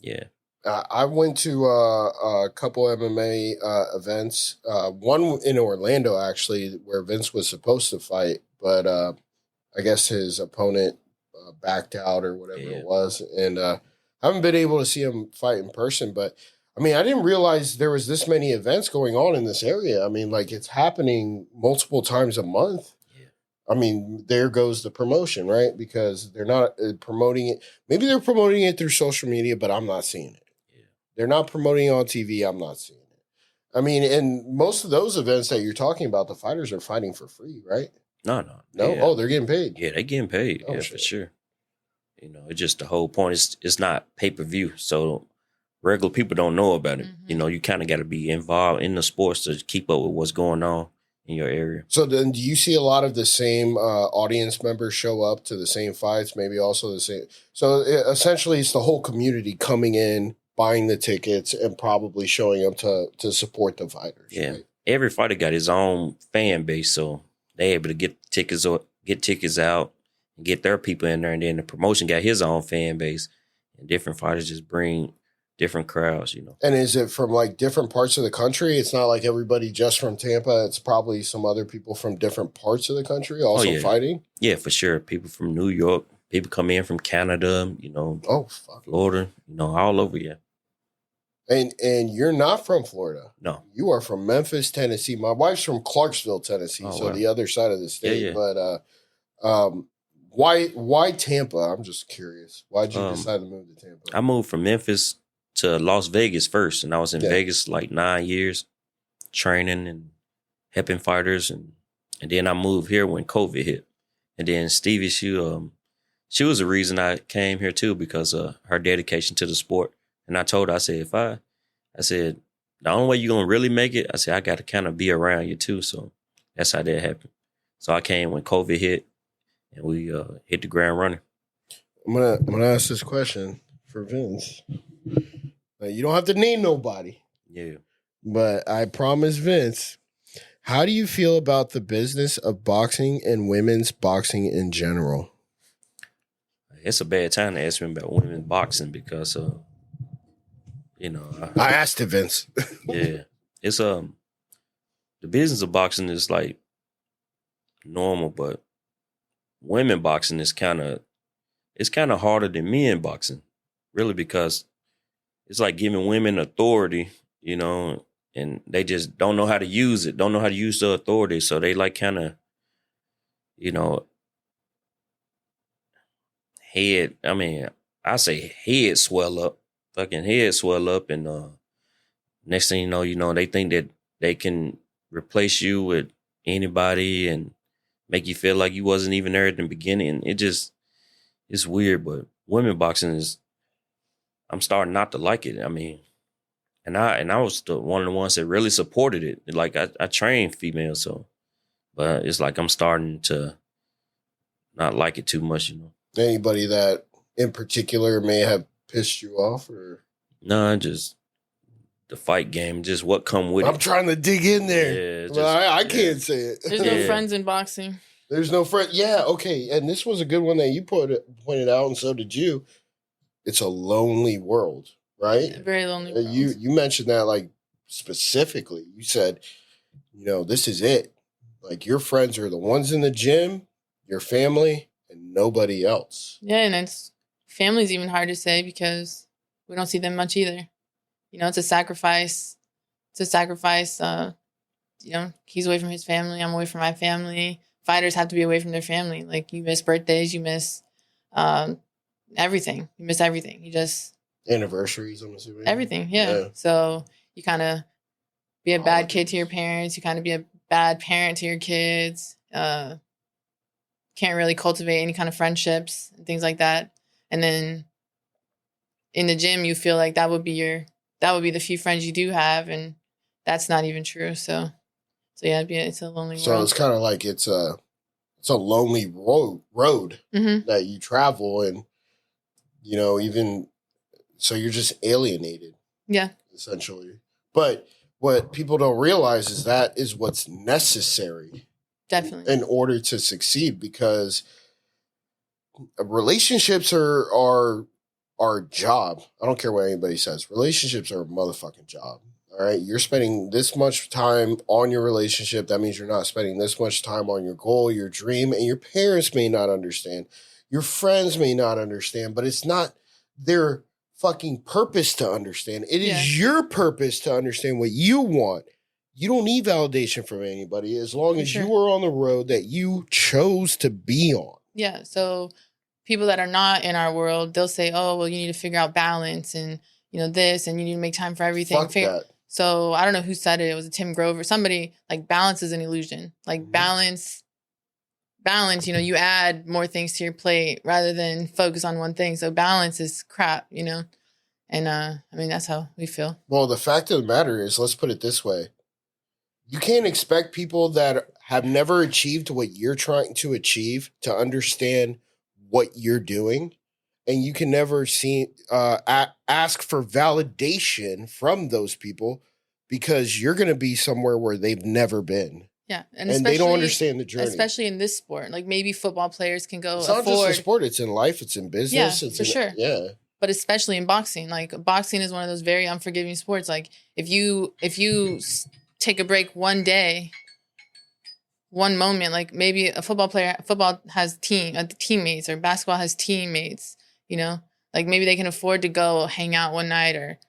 D: Yeah.
C: I went to a couple MMA events. One in Orlando, actually, where Vince was supposed to fight, but I guess his opponent backed out or whatever it was. And I haven't been able to see him fight in person, but I mean, I didn't realize there was this many events going on in this area. I mean, like it's happening multiple times a month.
D: Yeah.
C: I mean, there goes the promotion, right? Because they're not promoting it. Maybe they're promoting it through social media, but I'm not seeing it.
D: Yeah.
C: They're not promoting it on TV. I'm not seeing it. I mean, and most of those events that you're talking about, the fighters are fighting for free, right?
D: No.
C: No?
D: Yeah.
C: Oh, they're getting paid.
D: Yeah, they getting paid.
C: Oh,
D: yeah,
C: shit.
D: for sure. It's just the whole point. It's not pay-per-view, so regular people don't know about it.
B: Mhm.
D: You kind of got to be involved in the sports to keep up with what's going on in your area.
C: So then do you see a lot of the same audience members show up to the same fights, maybe also the same? So essentially it's the whole community coming in, buying the tickets, and probably showing up to support the fighters.
D: Yeah.
C: Right?
D: Every fighter got his own fan base, so they able to get tickets out and get their people in there, and then the promotion got his own fan base, and different fighters just bring different crowds.
C: And is it from like different parts of the country? It's not like everybody just from Tampa. It's probably some other people from different parts of the country also fighting.
D: Yeah, for sure. People from New York, people come in from Canada,
C: Oh, fuck.
D: Florida, all over. Yeah.
C: And you're not from Florida.
D: No.
C: You are from Memphis, Tennessee. My wife's from Clarksville, Tennessee,
D: Oh,
C: so
D: wow.
C: the other side of the state.
D: Yeah.
C: But why Tampa? I'm just curious. Why'd you decide to move to Tampa?
D: I moved from Memphis to Las Vegas first, and I was in Vegas like 9 years, training and helping fighters, and then I moved here when COVID hit, and then Stevie, she was the reason I came here too, because of her dedication to the sport. And I told her, I said, I said, the only way you're going to really make it, I said, I got to kind of be around you too. So that's how that happened. So I came when COVID hit, and we hit the ground running.
C: I'm gonna ask this question for Vince. Now, you don't have to name nobody.
D: Yeah.
C: But I promise Vince, how do you feel about the business of boxing and women's boxing in general?
D: It's a bad time to ask me about women's boxing because, you know,
C: I asked it, Vince.
D: yeah, it's the business of boxing is like normal, but women boxing is kind of harder than men boxing, really, because it's like giving women authority, you know, and they just don't know how to use it, don't know how to use the authority, so they like kind of, you know, I say head swell up, fucking head swell up, and next thing you know, they think that they can replace you with anybody and make you feel like you wasn't even there at the beginning. It's weird, but women boxing I'm starting not to like it. I mean, and I was one of the ones that really supported it. Like I trained females, so, but it's like I'm starting to not like it too much, you know.
C: Anybody that in particular may have pissed you off, or
D: No, just the fight game, just what come with
C: I'm
D: it.
C: trying to dig in there.
D: Yeah,
C: Well, I can't say it.
B: There's no friends in boxing.
C: There's no friend. Yeah, okay. And this was a good one that you pointed out, and so did you. It's a lonely world, right?
B: A very lonely world.
C: You mentioned that like specifically. You said, you know, this is it. Like your friends are the ones in the gym, your family, and nobody else.
B: Yeah, and it's family's even hard to say because we don't see them much either. You know, it's a sacrifice. You know, he's away from his family. I'm away from my family. Fighters have to be away from their family. Like you miss birthdays, you miss everything. You miss everything. You just
C: Anniversaries, I'm assuming.
B: everything. Yeah. So you kind of be a bad kid to your parents. You kind of be a bad parent to your kids. Can't really cultivate any kind of friendships and things like that. And then in the gym, you feel like that would be the few friends you do have, and that's not even true. So yeah, it's a lonely world.
C: So it's kind of like it's a lonely road
B: Mm-hmm.
C: that you travel, and you know, even so, you're just alienated.
B: Yeah,
C: essentially. But what people don't realize is that is what's necessary,
B: definitely,
C: in order to succeed, because relationships are our job. I don't care what anybody says. Relationships are a motherfucking job. All right. You're spending this much time on your relationship. That means you're not spending this much time on your goal, your dream, and your parents may not understand. Your friends may not understand, but it's not their fucking purpose to understand. It is your purpose to understand what you want. You don't need validation from anybody as long as you are on the road that you chose to be on.
B: Yeah. So people that are not in our world, they'll say, oh, well, you need to figure out balance and, you know, this, and you need to make time for everything.
C: Fuck that.
B: So I don't know who said it. It was a Tim Grover. Somebody, like, balance is an illusion. Like balance, you know, you add more things to your plate rather than focus on one thing. So balance is crap, you know? And I mean, that's how we feel.
C: Well, the fact of the matter is, let's put it this way. You can't expect people that have never achieved what you're trying to achieve to understand what you're doing. And you can never ask for validation from those people because you're going to be somewhere where they've never been.
B: Yeah.
C: And they don't understand the journey.
B: Especially in this sport. Like maybe football players can go
C: It's not just a sport. It's in life. It's in business.
B: Yeah,
C: it's
B: for sure.
C: Yeah.
B: But especially in boxing. Like boxing is one of those very unforgiving sports. Like if you take a break one day, one moment, like maybe football has teammates, or basketball has teammates, you know, like maybe they can afford to go hang out one night, or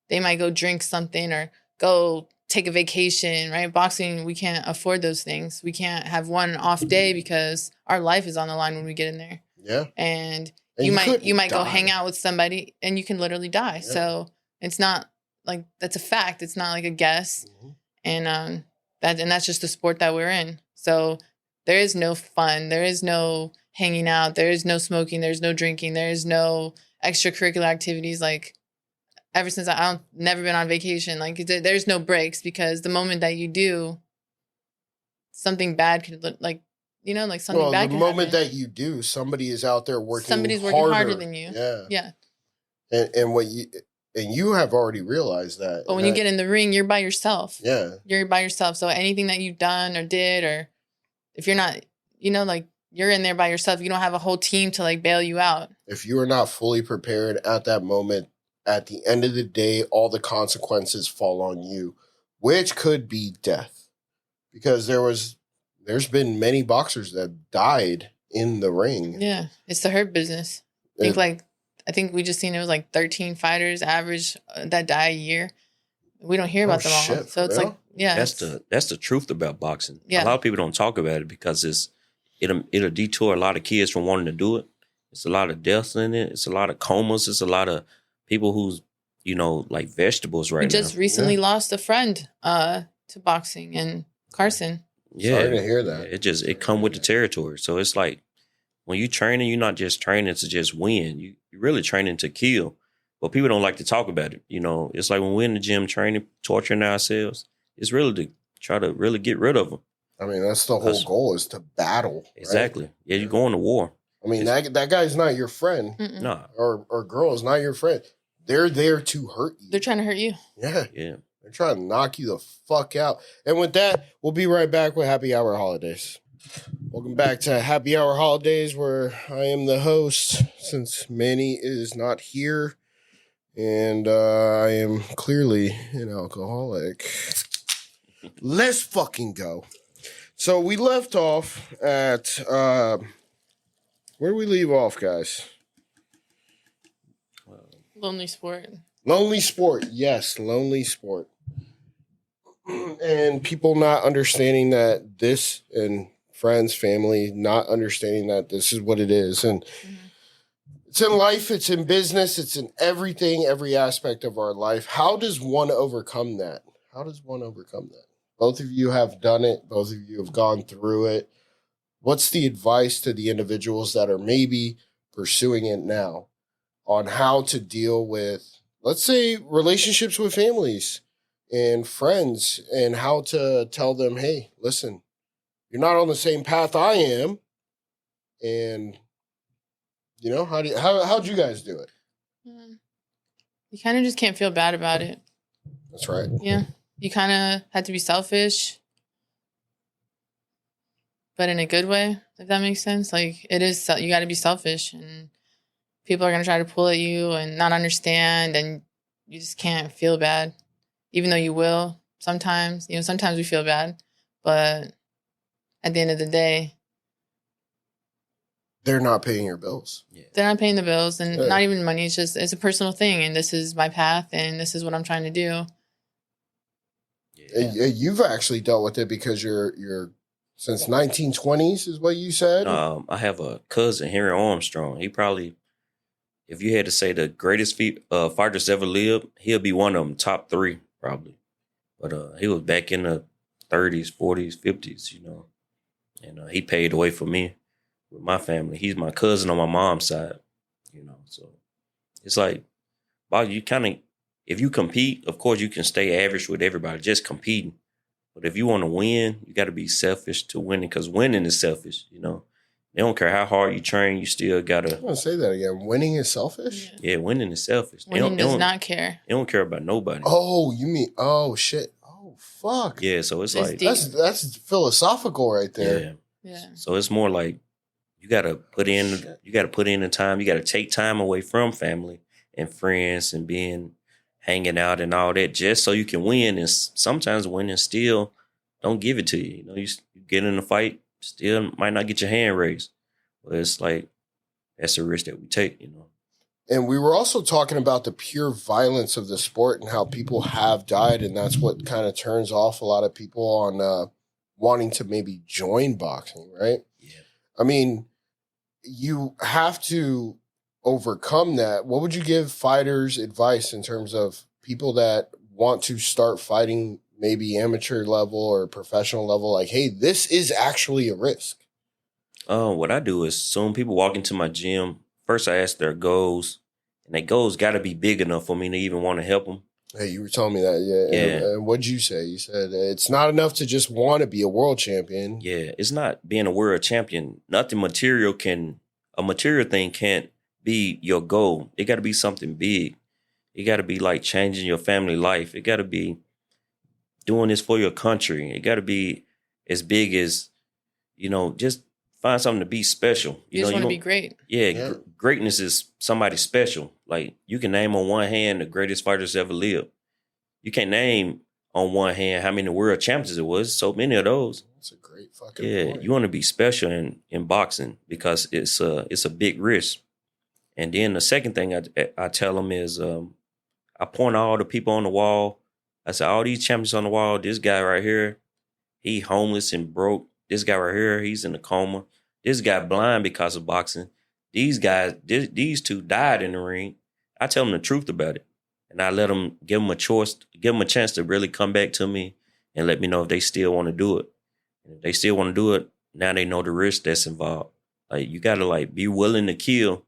B: they might go drink something or go take a vacation, right? Boxing, we can't afford those things. We can't have one off day because our life is on the line when we get in there.
C: Yeah.
B: And you might go hang out with somebody and you can literally die. Yeah. So it's not like, that's a fact. It's not like a guess. Mm-hmm. And that's just the sport that we're in. So there is no fun. There is no hanging out. There is no smoking. There's no drinking. There is no extracurricular activities. Like ever since I've never been on vacation, like there's no breaks because the moment that you do, something bad could look like, like something bad could happen.
C: The moment that you do, somebody is out there working.
B: Somebody's working harder than you.
C: Yeah. And you have already realized that.
B: But when you get in the ring, you're by yourself.
C: Yeah.
B: You're by yourself. So anything that you've done or did, or if you're not, like you're in there by yourself, you don't have a whole team to like bail you out. If
C: you are not fully prepared at that moment, at the end of the day, all the consequences fall on you, which could be death. Because there's been many boxers that died in the ring.
B: Yeah. It's the hurt business. I think we just seen it was like 13 fighters average that die a year. We don't hear about them all. So it's like, yeah.
D: That's the truth about boxing.
B: Yeah.
D: A lot of people don't talk about it because it'll detour a lot of kids from wanting to do it. It's a lot of deaths in it. It's a lot of comas. It's a lot of people who's, like vegetables right now.
B: We just recently lost a friend to boxing in Carson.
D: Yeah.
C: Sorry to hear that.
D: It come with the territory. So it's like when you training, you're not just training to just win. You're really training to kill. But people don't like to talk about it. It's like when we're in the gym training, torturing ourselves, it's really to try to really get rid of them.
C: I mean, that's the whole goal, is to battle. Right?
D: Exactly. Yeah, you're going to war.
C: I mean, that guy's not your friend.
D: Nah.
C: Or girl is not your friend. They're there to hurt you.
B: They're trying to hurt you.
C: Yeah.
D: Yeah.
C: They're trying to knock you the fuck out. And with that, we'll be right back with Happy Hour Holidays. Welcome back to Happy Hour Holidays, where I am the host since Manny is not here. And I am clearly an alcoholic. Let's fucking go. So we left off at, where do we leave off, guys?
B: Lonely sport.
C: Lonely sport. Yes, lonely sport. And people not understanding that this, and friends, family, not understanding that this is what it is. And it's in life, it's in business, it's in everything, every aspect of our life. How does one overcome that? Both of you have done it. Both of you have gone through it. What's the advice to the individuals that are maybe pursuing it now on how to deal with, let's say, relationships with families and friends, and how to tell them, hey, listen, you're not on the same path I am. And, how'd you guys do it?
B: You kind of just can't feel bad about it.
C: That's right.
B: Yeah. You kind of had to be selfish, but in a good way, if that makes sense. Like, it is, you got to be selfish, and people are going to try to pull at you and not understand, and you just can't feel bad, even though you will sometimes. Sometimes we feel bad, but at the end of the day,
C: they're not paying your bills.
B: Yeah. They're not paying the bills, and not even money. It's a personal thing, and this is my path, and this is what I'm trying to do.
C: Yeah. You've actually dealt with it because you're since 1920s is what you said.
D: I have a cousin, Henry Armstrong. He probably, if you had to say the greatest fighters ever lived, he'll be one of them, top 3 probably. But he was back in the 30s, 40s, 50s, and he paved the way for me with my family. He's my cousin on my mom's side, so it's like, wow, you kind of, if you compete, of course you can stay average with everybody, just competing. But if you want to win, you got to be selfish to winning, because winning is selfish, They don't care how hard you train, you still got to.
C: I want to say that again. Winning is selfish?
D: Yeah, winning is selfish.
B: Winning does not care.
D: They don't care about nobody.
C: Oh, you mean, oh, shit. Oh, fuck.
D: Yeah, so it's like.
C: That's philosophical right there.
B: Yeah.
D: So it's more like you got to put in the time. You got to take time away from family and friends and hanging out and all that, just so you can win. And sometimes winning still don't give it to you. You get in a fight, still might not get your hand raised. But it's like, that's the risk that we take,
C: And we were also talking about the pure violence of the sport and how people have died. And that's what kind of turns off a lot of people on wanting to maybe join boxing, right?
D: Yeah.
C: I mean, you have to overcome that. What would you give fighters advice in terms of people that want to start fighting, maybe amateur level or professional level? Like, hey, this is actually a risk.
D: What I do is soon people walk into my gym, first I ask their goals, and their goals got to be big enough for me to even want to help them.
C: Hey, you were telling me that, yeah.
D: Yeah.
C: And what'd you say? You said it's not enough to just want to be a world champion.
D: Yeah, it's not being a world champion. Nothing material a material thing can't be your goal. It got to be something big. It got to be like changing your family life. It got to be doing this for your country. It got to be as big as, just find something to be special.
B: You just want to be great.
D: Yeah. Greatness is somebody special. Like you can name on one hand the greatest fighters ever lived. You can't name on one hand how many world champions it was. So many of those.
C: That's a great fucking point.
D: You want to be special in boxing because it's a big risk. And then the second thing I tell them is I point all the people on the wall. I say, all these champions on the wall, this guy right here, he homeless and broke. This guy right here, he's in a coma. This guy blind because of boxing. These guys, these two died in the ring. I tell them the truth about it. And I let them, give them a choice, give them a chance to really come back to me and let me know if they still want to do it. And if they still want to do it, now they know the risk that's involved. Like you got to be willing to kill,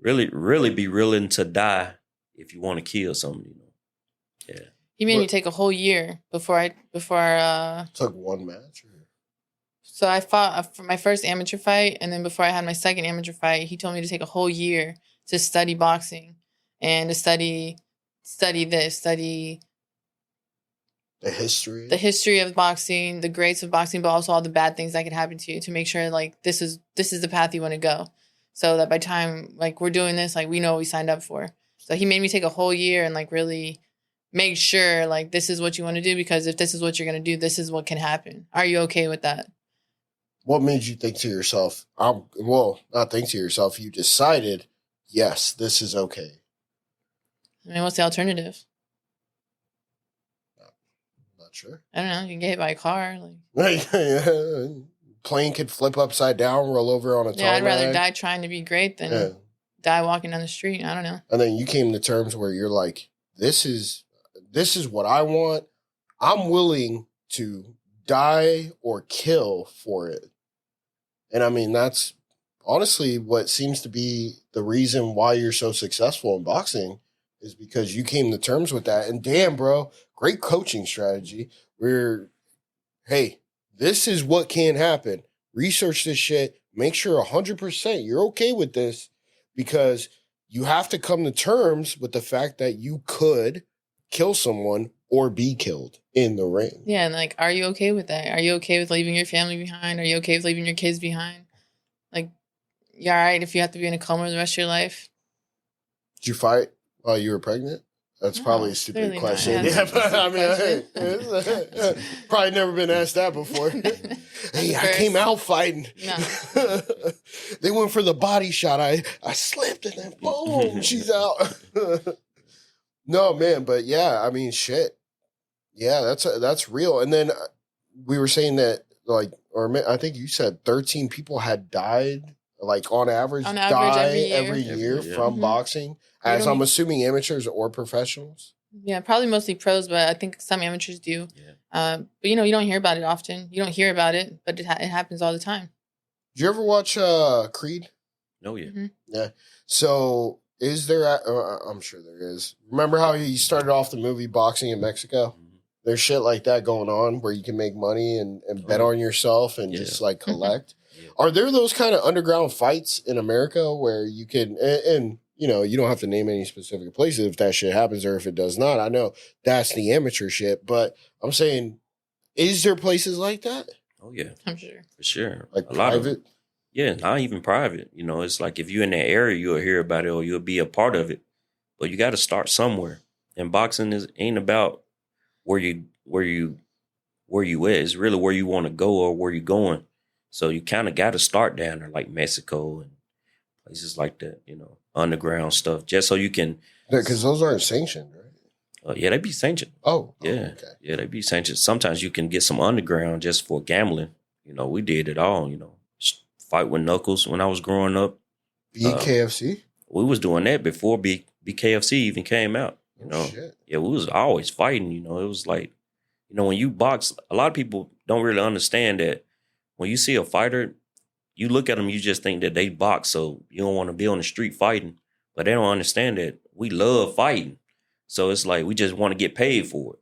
D: really, really be willing to die if you want to kill something, Yeah.
B: He made me take a whole year before
C: took one match.
B: So I fought for my first amateur fight, and then before I had my second amateur fight, he told me to take a whole year to study boxing and to study the history of boxing, the greats of boxing, but also all the bad things that could happen to you, to make sure this is the path you want to go. So that by the time we're doing this, we know what we signed up for. So he made me take a whole year and really make sure this is what you want to do, because if this is what you're going to do, this is what can happen. Are you okay with that?
C: What made you think to yourself, not think to yourself, you decided, yes, this is okay?
B: I mean, what's the alternative?
C: Not sure.
B: I don't know. You can get hit by a car.
C: Plane could flip upside down, roll over on a tarmac.
B: Yeah, I'd rather die trying to be great than die walking down the street. I don't know.
C: And then you came to terms where you're like, this is what I want. I'm willing to die or kill for it. And I mean, that's honestly what seems to be the reason why you're so successful in boxing, is because you came to terms with that. And damn, bro, great coaching strategy where, hey, this is what can happen. Research this shit. Make sure 100% you're okay with this, because you have to come to terms with the fact that you could kill someone or be killed in the ring.
B: Yeah, and are you okay with that? Are you okay with leaving your family behind? Are you okay with leaving your kids behind? You all right if you have to be in a coma the rest of your life?
C: Did you fight while you were pregnant? That's probably a stupid question. Yeah, but I mean, probably never been asked that before. Hey, I came out fighting. No. They went for the body shot. I slipped and then boom, she's out. No, man, but yeah, I mean, shit. Yeah, that's real. And then we were saying that I think you said 13 people had died, on average every year from boxing, as I'm assuming amateurs or professionals.
B: Yeah, probably mostly pros, but I think some amateurs do. Yeah. But you don't hear about it often. You don't hear about it, but it happens all the time.
C: Did you ever watch Creed?
D: No, yeah.
B: Mm-hmm.
C: Yeah. So is there? I'm sure there is. Remember how you started off the movie Boxing in Mexico? Mm-hmm. There's shit like that going on where you can make money and bet on yourself and just collect. Yeah. Are there those kind of underground fights in America where you can, and you don't have to name any specific places if that shit happens or if it does not. I know that's the amateur shit, but I'm saying, is there places like that?
D: Oh, yeah.
B: I'm sure.
D: For sure.
C: Like
D: a
C: private?
D: Lot of, yeah, not even private. It's if you're in that area, you'll hear about it or you'll be a part of it. But you got to start somewhere. And boxing ain't about where you at. It's really where you want to go or where you're going. So you kind of got to start down there, like Mexico and places like that, underground stuff, just so you can.
C: Yeah, because those aren't sanctioned, right?
D: Yeah, they be sanctioned.
C: Oh,
D: yeah,
C: okay.
D: Yeah, they be sanctioned. Sometimes you can get some underground just for gambling. We did it all. Fight with Knuckles when I was growing up.
C: BKFC.
D: We was doing that before BKFC even came out.
C: Shit.
D: Yeah, we was always fighting. It was when you box, a lot of people don't really understand that when you see a fighter, you look at them, you just think that they box, so you don't want to be on the street fighting. But they don't understand that we love fighting. So it's like we just want to get paid for it.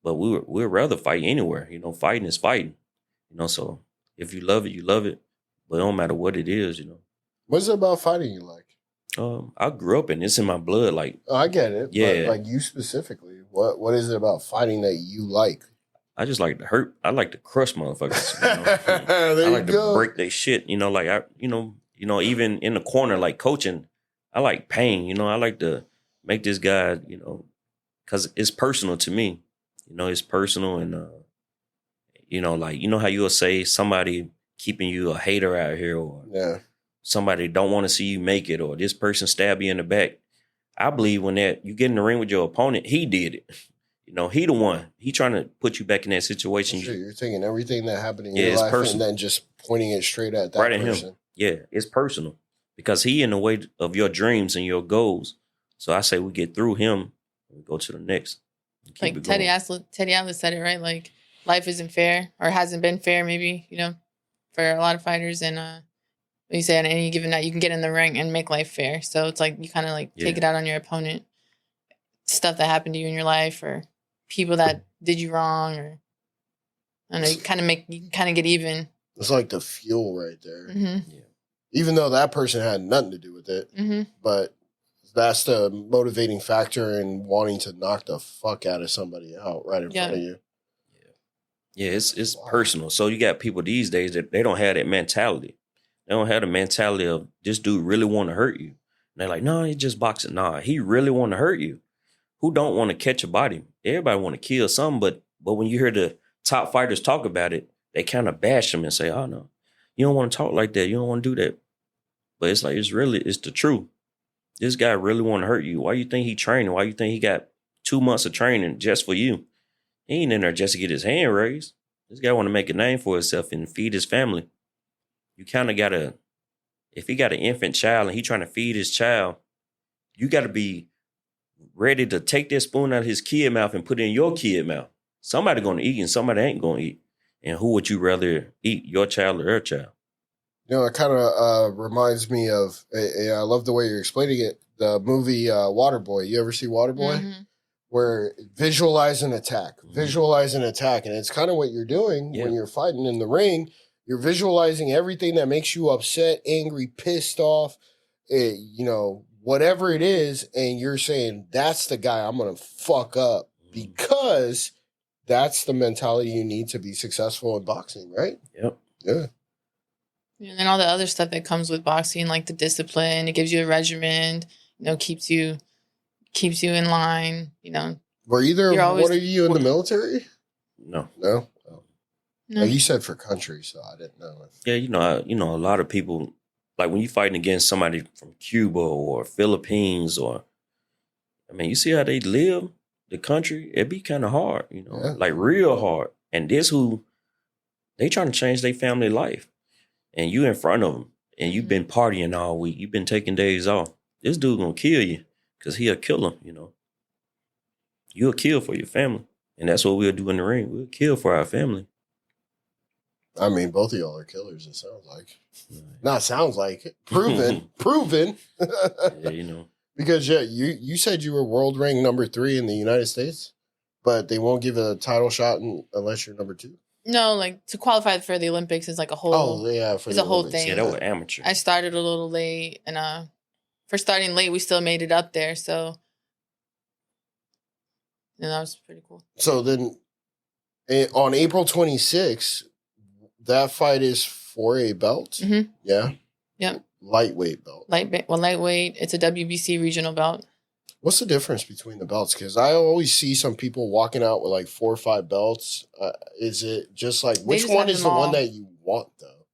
D: But we'd rather fight anywhere. You know, fighting is fighting. You know, so if you love it, you love it. But it don't matter what it is, you know.
C: What's it about fighting you like?
D: I grew up and it's in my blood. Like,
C: Oh, I get it.
D: Yeah.
C: But like you specifically, what is it about fighting that you like?
D: I just like to hurt. I like to crush motherfuckers. You know?
C: There
D: I
C: you
D: like
C: go.
D: to break their shit. You know, like even in the corner, like coaching, I like pain. You know, I like to make this guy, you know, because it's personal to me. You know, it's personal, and you know, like you know how you'll say somebody keeping you a hater out here, or
C: Yeah.
D: somebody don't want to see you make it, or this person stab you in the back. I believe when that you get in the ring with your opponent, he did it. You know, he the one. He trying to put you back in that situation.
C: Sure, you're taking everything that happened in
D: Yeah,
C: your
D: it's
C: life
D: personal.
C: and then just pointing it straight at that
D: Right at him.
C: person.
D: Yeah, it's personal because he in the way of your dreams and your goals. So I say we get through him and we go to the next. Keep
B: Like
D: it
B: Teddy
D: going.
B: Atlas said it right. Like life isn't fair or hasn't been fair. Maybe for a lot of fighters, and you say on any given night you can get in the ring and make life fair. So it's like you kind of like take it out on your opponent, stuff that happened to you in your life or people that did you wrong, or I don't know. You kind of get even.
C: It's like the fuel right there.
B: Mm-hmm.
D: Yeah.
C: Even though that person had nothing to do with it,
B: Mm-hmm.
C: but that's the motivating factor in wanting to knock the fuck out of somebody out right in front of you.
D: Yeah, it's personal. So you got people these days that they don't have that mentality. They don't have the mentality of this dude really want to hurt you. And they're like, no, he's just boxing. Nah, he really want to hurt you. Who don't want to catch a body? Everybody want to kill some, but when you hear the top fighters talk about it, they kind of bash them and say, oh no, you don't want to talk like that. You don't want to do that. But it's like, it's the truth. This guy really want to hurt you. Why you think he training? Why you think he got 2 months of training just for you? He ain't in there just to get his hand raised. This guy want to make a name for himself and feed his family. You kind of got to, if he got an infant child and he trying to feed his child, you got to be ready to take that spoon out of his kid mouth and put it in your kid mouth. Somebody going to eat and somebody ain't going to eat. And who would you rather eat, your child or her child?
C: You know, it kind of reminds me of, I love the way you're explaining it, the movie Waterboy. You ever see Waterboy?
B: Mm-hmm.
C: Where visualize an attack. And it's kind of what you're doing when you're fighting in the ring. You're visualizing everything that makes you upset, angry, pissed off, whatever it is. And you're saying, that's the guy I'm going to fuck up, because that's the mentality you need to be successful in boxing, right?
D: Yep.
C: Yeah.
B: And then all the other stuff that comes with boxing, like the discipline, it gives you a regimen, keeps you in line,
C: Were either
B: You're always-
C: one of you in the military?
D: No.
C: No. Oh.
B: No.
C: You said for country, so I didn't know.
D: Yeah, a lot of people, like when you're fighting against somebody from Cuba or Philippines, you see how they live, the country, it'd be kind of hard, like real hard. And this they trying to change their family life. And you in front of them, and you've been partying all week. You've been taking days off. This dude gonna kill you because he'll kill him, You'll kill for your family. And that's what we'll do in the ring. We'll kill for our family.
C: I mean, both of y'all are killers, it sounds like. Not sounds like. Proven. Proven.
D: Yeah,
C: Because, you said you were world rank number 3 in the United States, but they won't give a title shot unless you're number 2.
B: No, like to qualify for the Olympics is like a whole.
C: Oh, yeah. For
B: it's
C: the
B: a whole
C: Olympics.
B: thing.
D: Yeah, that was amateur.
B: I started a little late, and for starting late, we still made it up there. So, that was pretty cool.
C: So then, on April 26th, that fight is for a belt?
B: Mm-hmm.
C: Yeah?
B: Yep.
C: Lightweight belt.
B: Lightweight. It's a WBC regional belt.
C: What's the difference between the belts? Because I always see some people walking out with like 4 or 5 belts. Is it just like, which
B: just
C: one
B: have
C: is
B: them
C: the one
B: all.
C: that you want, though?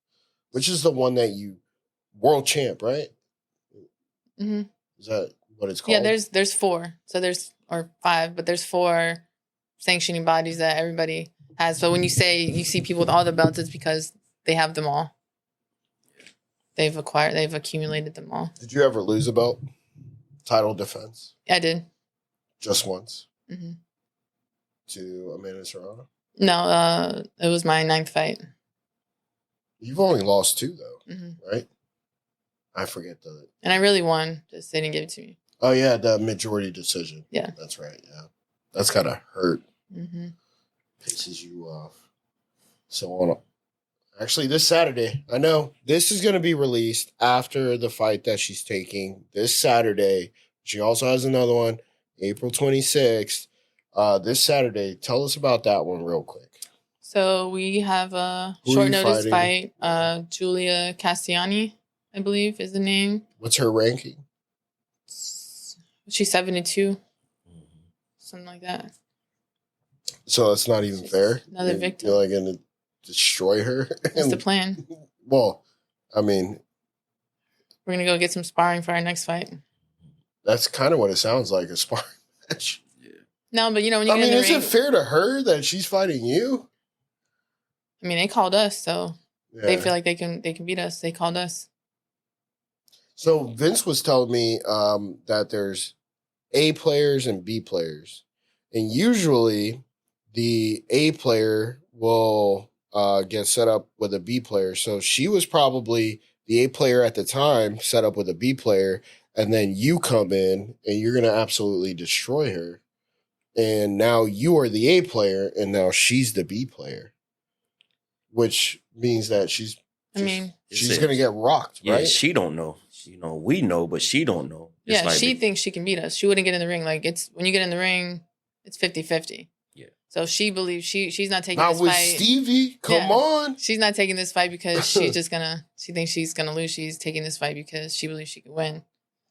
C: Which is the one that world champ, right?
B: Mm-hmm.
C: Is that what it's called?
B: Yeah, there's 4. So or 5, but there's 4 sanctioning bodies that everybody has. So when you see people with all the belts, it's because they have them all. They've accumulated them all.
C: Did you ever lose a belt? Title defense?
B: I did.
C: Just once?
B: Mm-hmm.
C: To Amanda Serrano?
B: No, it was my 9th fight.
C: You've only lost 2, though. right? I forget the.
B: And I really won, just they didn't give it to me.
C: Oh yeah, the majority decision.
B: Yeah,
C: that's right. Yeah, that's gotta hurt.
B: Mm-hmm.
C: Pisses you off. So on. Actually, this Saturday, I know this is going to be released after the fight that she's taking this Saturday. She also has another one, April 26th. This Saturday. Tell us about that one real quick.
B: So we have a
C: Who are
B: short
C: you
B: notice
C: fighting?
B: fight. Julia Castellani, I believe, is the name.
C: What's her ranking?
B: She's 72, something like that.
C: So it's not even fair.
B: Another victim.
C: You're like going to destroy her.
B: That's the plan.
C: Well, I mean,
B: we're gonna go get some sparring for our next fight.
C: That's kind of what it sounds like, a sparring match.
B: No, but you know when you
C: I
B: get
C: mean,
B: in the
C: is
B: ring,
C: it fair to her that she's fighting you?
B: I mean, they called us, so they
C: Yeah.
B: feel like they can beat us. They called us.
C: So Vince was telling me that there's A players and B players, and usually the A player will get set up with a B player. So she was probably the A player at the time, set up with a B player, and then you come in and you're gonna absolutely destroy her. And now you are the A player, and now she's the B player, which means that she's gonna get rocked,
D: Yeah,
C: right?
D: she don't know. We know, but she don't know. It's
B: Yeah,
D: like
B: she thinks she can beat us. She wouldn't get in the ring. Like it's when you get in the ring, it's 50-50.
D: Yeah.
B: So she believes she's not taking
C: Not
B: this
C: with
B: fight.
C: Stevie. Come on.
B: She's not taking this fight because she thinks she's gonna lose. She's taking this fight because she believes she can win.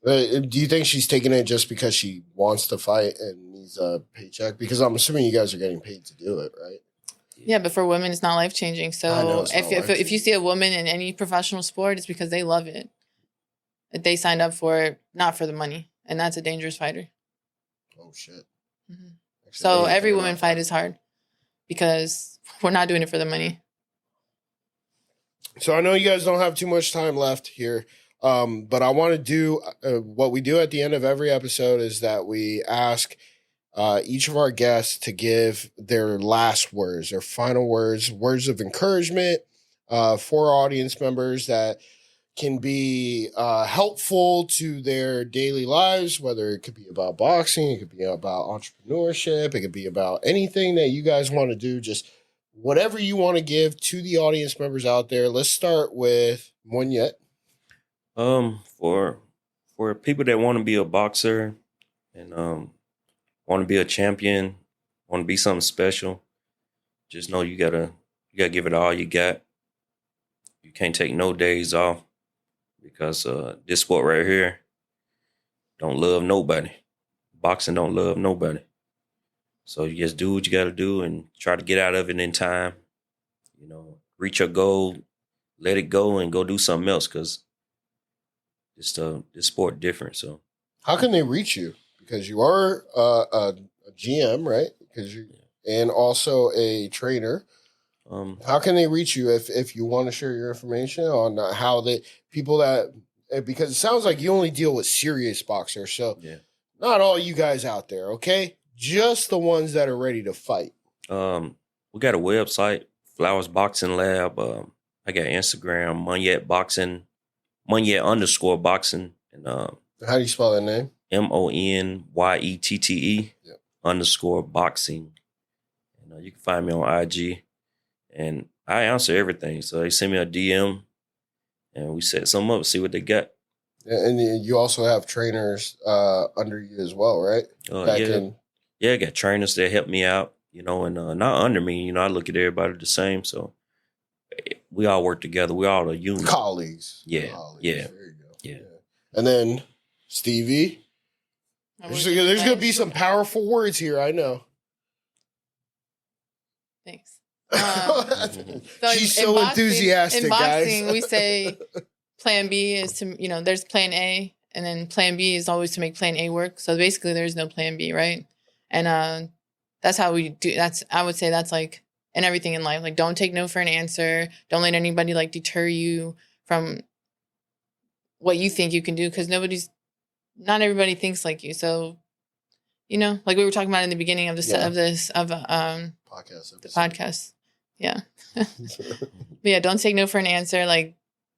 C: Do you think she's taking it just because she wants to fight and needs a paycheck? Because I'm assuming you guys are getting paid to do it, right?
B: Yeah, but for women, it's not life changing.
C: I know
B: So
C: it's not
B: if you
C: life-changing.
B: see a woman in any professional sport, it's because they love it. That they signed up for it, not for the money, and that's a dangerous fighter.
C: Oh shit!
B: Mm-hmm.
C: Actually,
B: So
C: I
B: every
C: didn't
B: woman
C: think
B: fight
C: about
B: is hard because we're not doing it for the money.
C: that. So I know you guys don't have too much time left here, but I want to do what we do at the end of every episode is that we ask each of our guests to give their last words, their final words, words of encouragement for our audience members that can be helpful to their daily lives, whether it could be about boxing, it could be about entrepreneurship, it could be about anything that you guys want to do, just whatever you want to give to the audience members out there. Let's start with Moniette.
D: For people that want to be a boxer and want to be a champion, want to be something special, just know you gotta give it all you got. You can't take no days off because this sport right here don't love nobody. Boxing don't love nobody. So you just do what you got to do and try to get out of it in time. Reach your goal, let it go, and go do something else because this sport different. So
C: How can they reach you? Because you are a GM, right? And also a trainer. How can they reach you if you want to share your information on how they people that because it sounds like you only deal with serious boxers, so
D: yeah.
C: not all you guys out there, okay? Just the ones that are ready to fight.
D: We got a website, Flowers Boxing Lab. I got Instagram, Moniette Boxing, Moniette_boxing, and
C: How do you spell that name?
D: MONYETTE
C: Yep.
D: _boxing. You can find me on IG, and I answer everything. So they send me a DM, and we set something up, see what they got.
C: And you also have trainers under you as well, right?
D: I got trainers that help me out, and not under me. I look at everybody the same, so we all work together. We all a unit.
C: Colleagues.
D: Yeah, yeah.
C: There you go.
D: Yeah.
C: And then Stevie. There's going to be some powerful words here, I know.
B: Thanks.
C: She's
B: in
C: so
B: boxing,
C: enthusiastic,
B: in boxing,
C: guys.
B: we say plan B is to, there's plan A, and then plan B is always to make plan A work. So basically there's no plan B, right? And that's how we do. I would say that's like in everything in life. Like, don't take no for an answer. Don't let anybody like deter you from what you think you can do, because not everybody thinks like you. So, like we were talking about in the beginning of the podcast. Yeah. But yeah, don't take no for an answer. Like,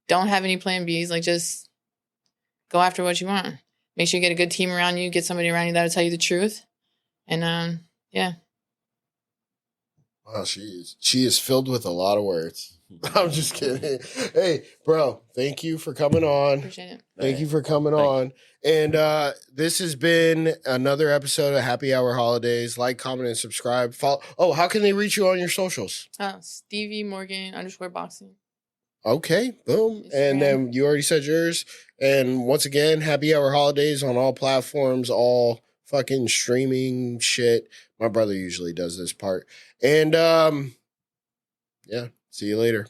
B: don't have any plan Bs. Like, just go after what you want. Make sure you get a good team around you. Get somebody around you that'll tell you the truth. And yeah.
C: Wow, she is filled with a lot of words. I'm just kidding. Hey, bro, thank you for coming on.
B: Appreciate it.
C: Thank you for coming on. And this has been another episode of Happy Hour Holidays. Like, comment, and subscribe. Follow. Oh, how can they reach you on your socials?
B: Stevie Morgan _boxing.
C: Okay, boom.
B: Instagram.
C: And then you already said yours. And once again, Happy Hour Holidays on all platforms, all fucking streaming shit. My brother usually does this part. And yeah, see you later.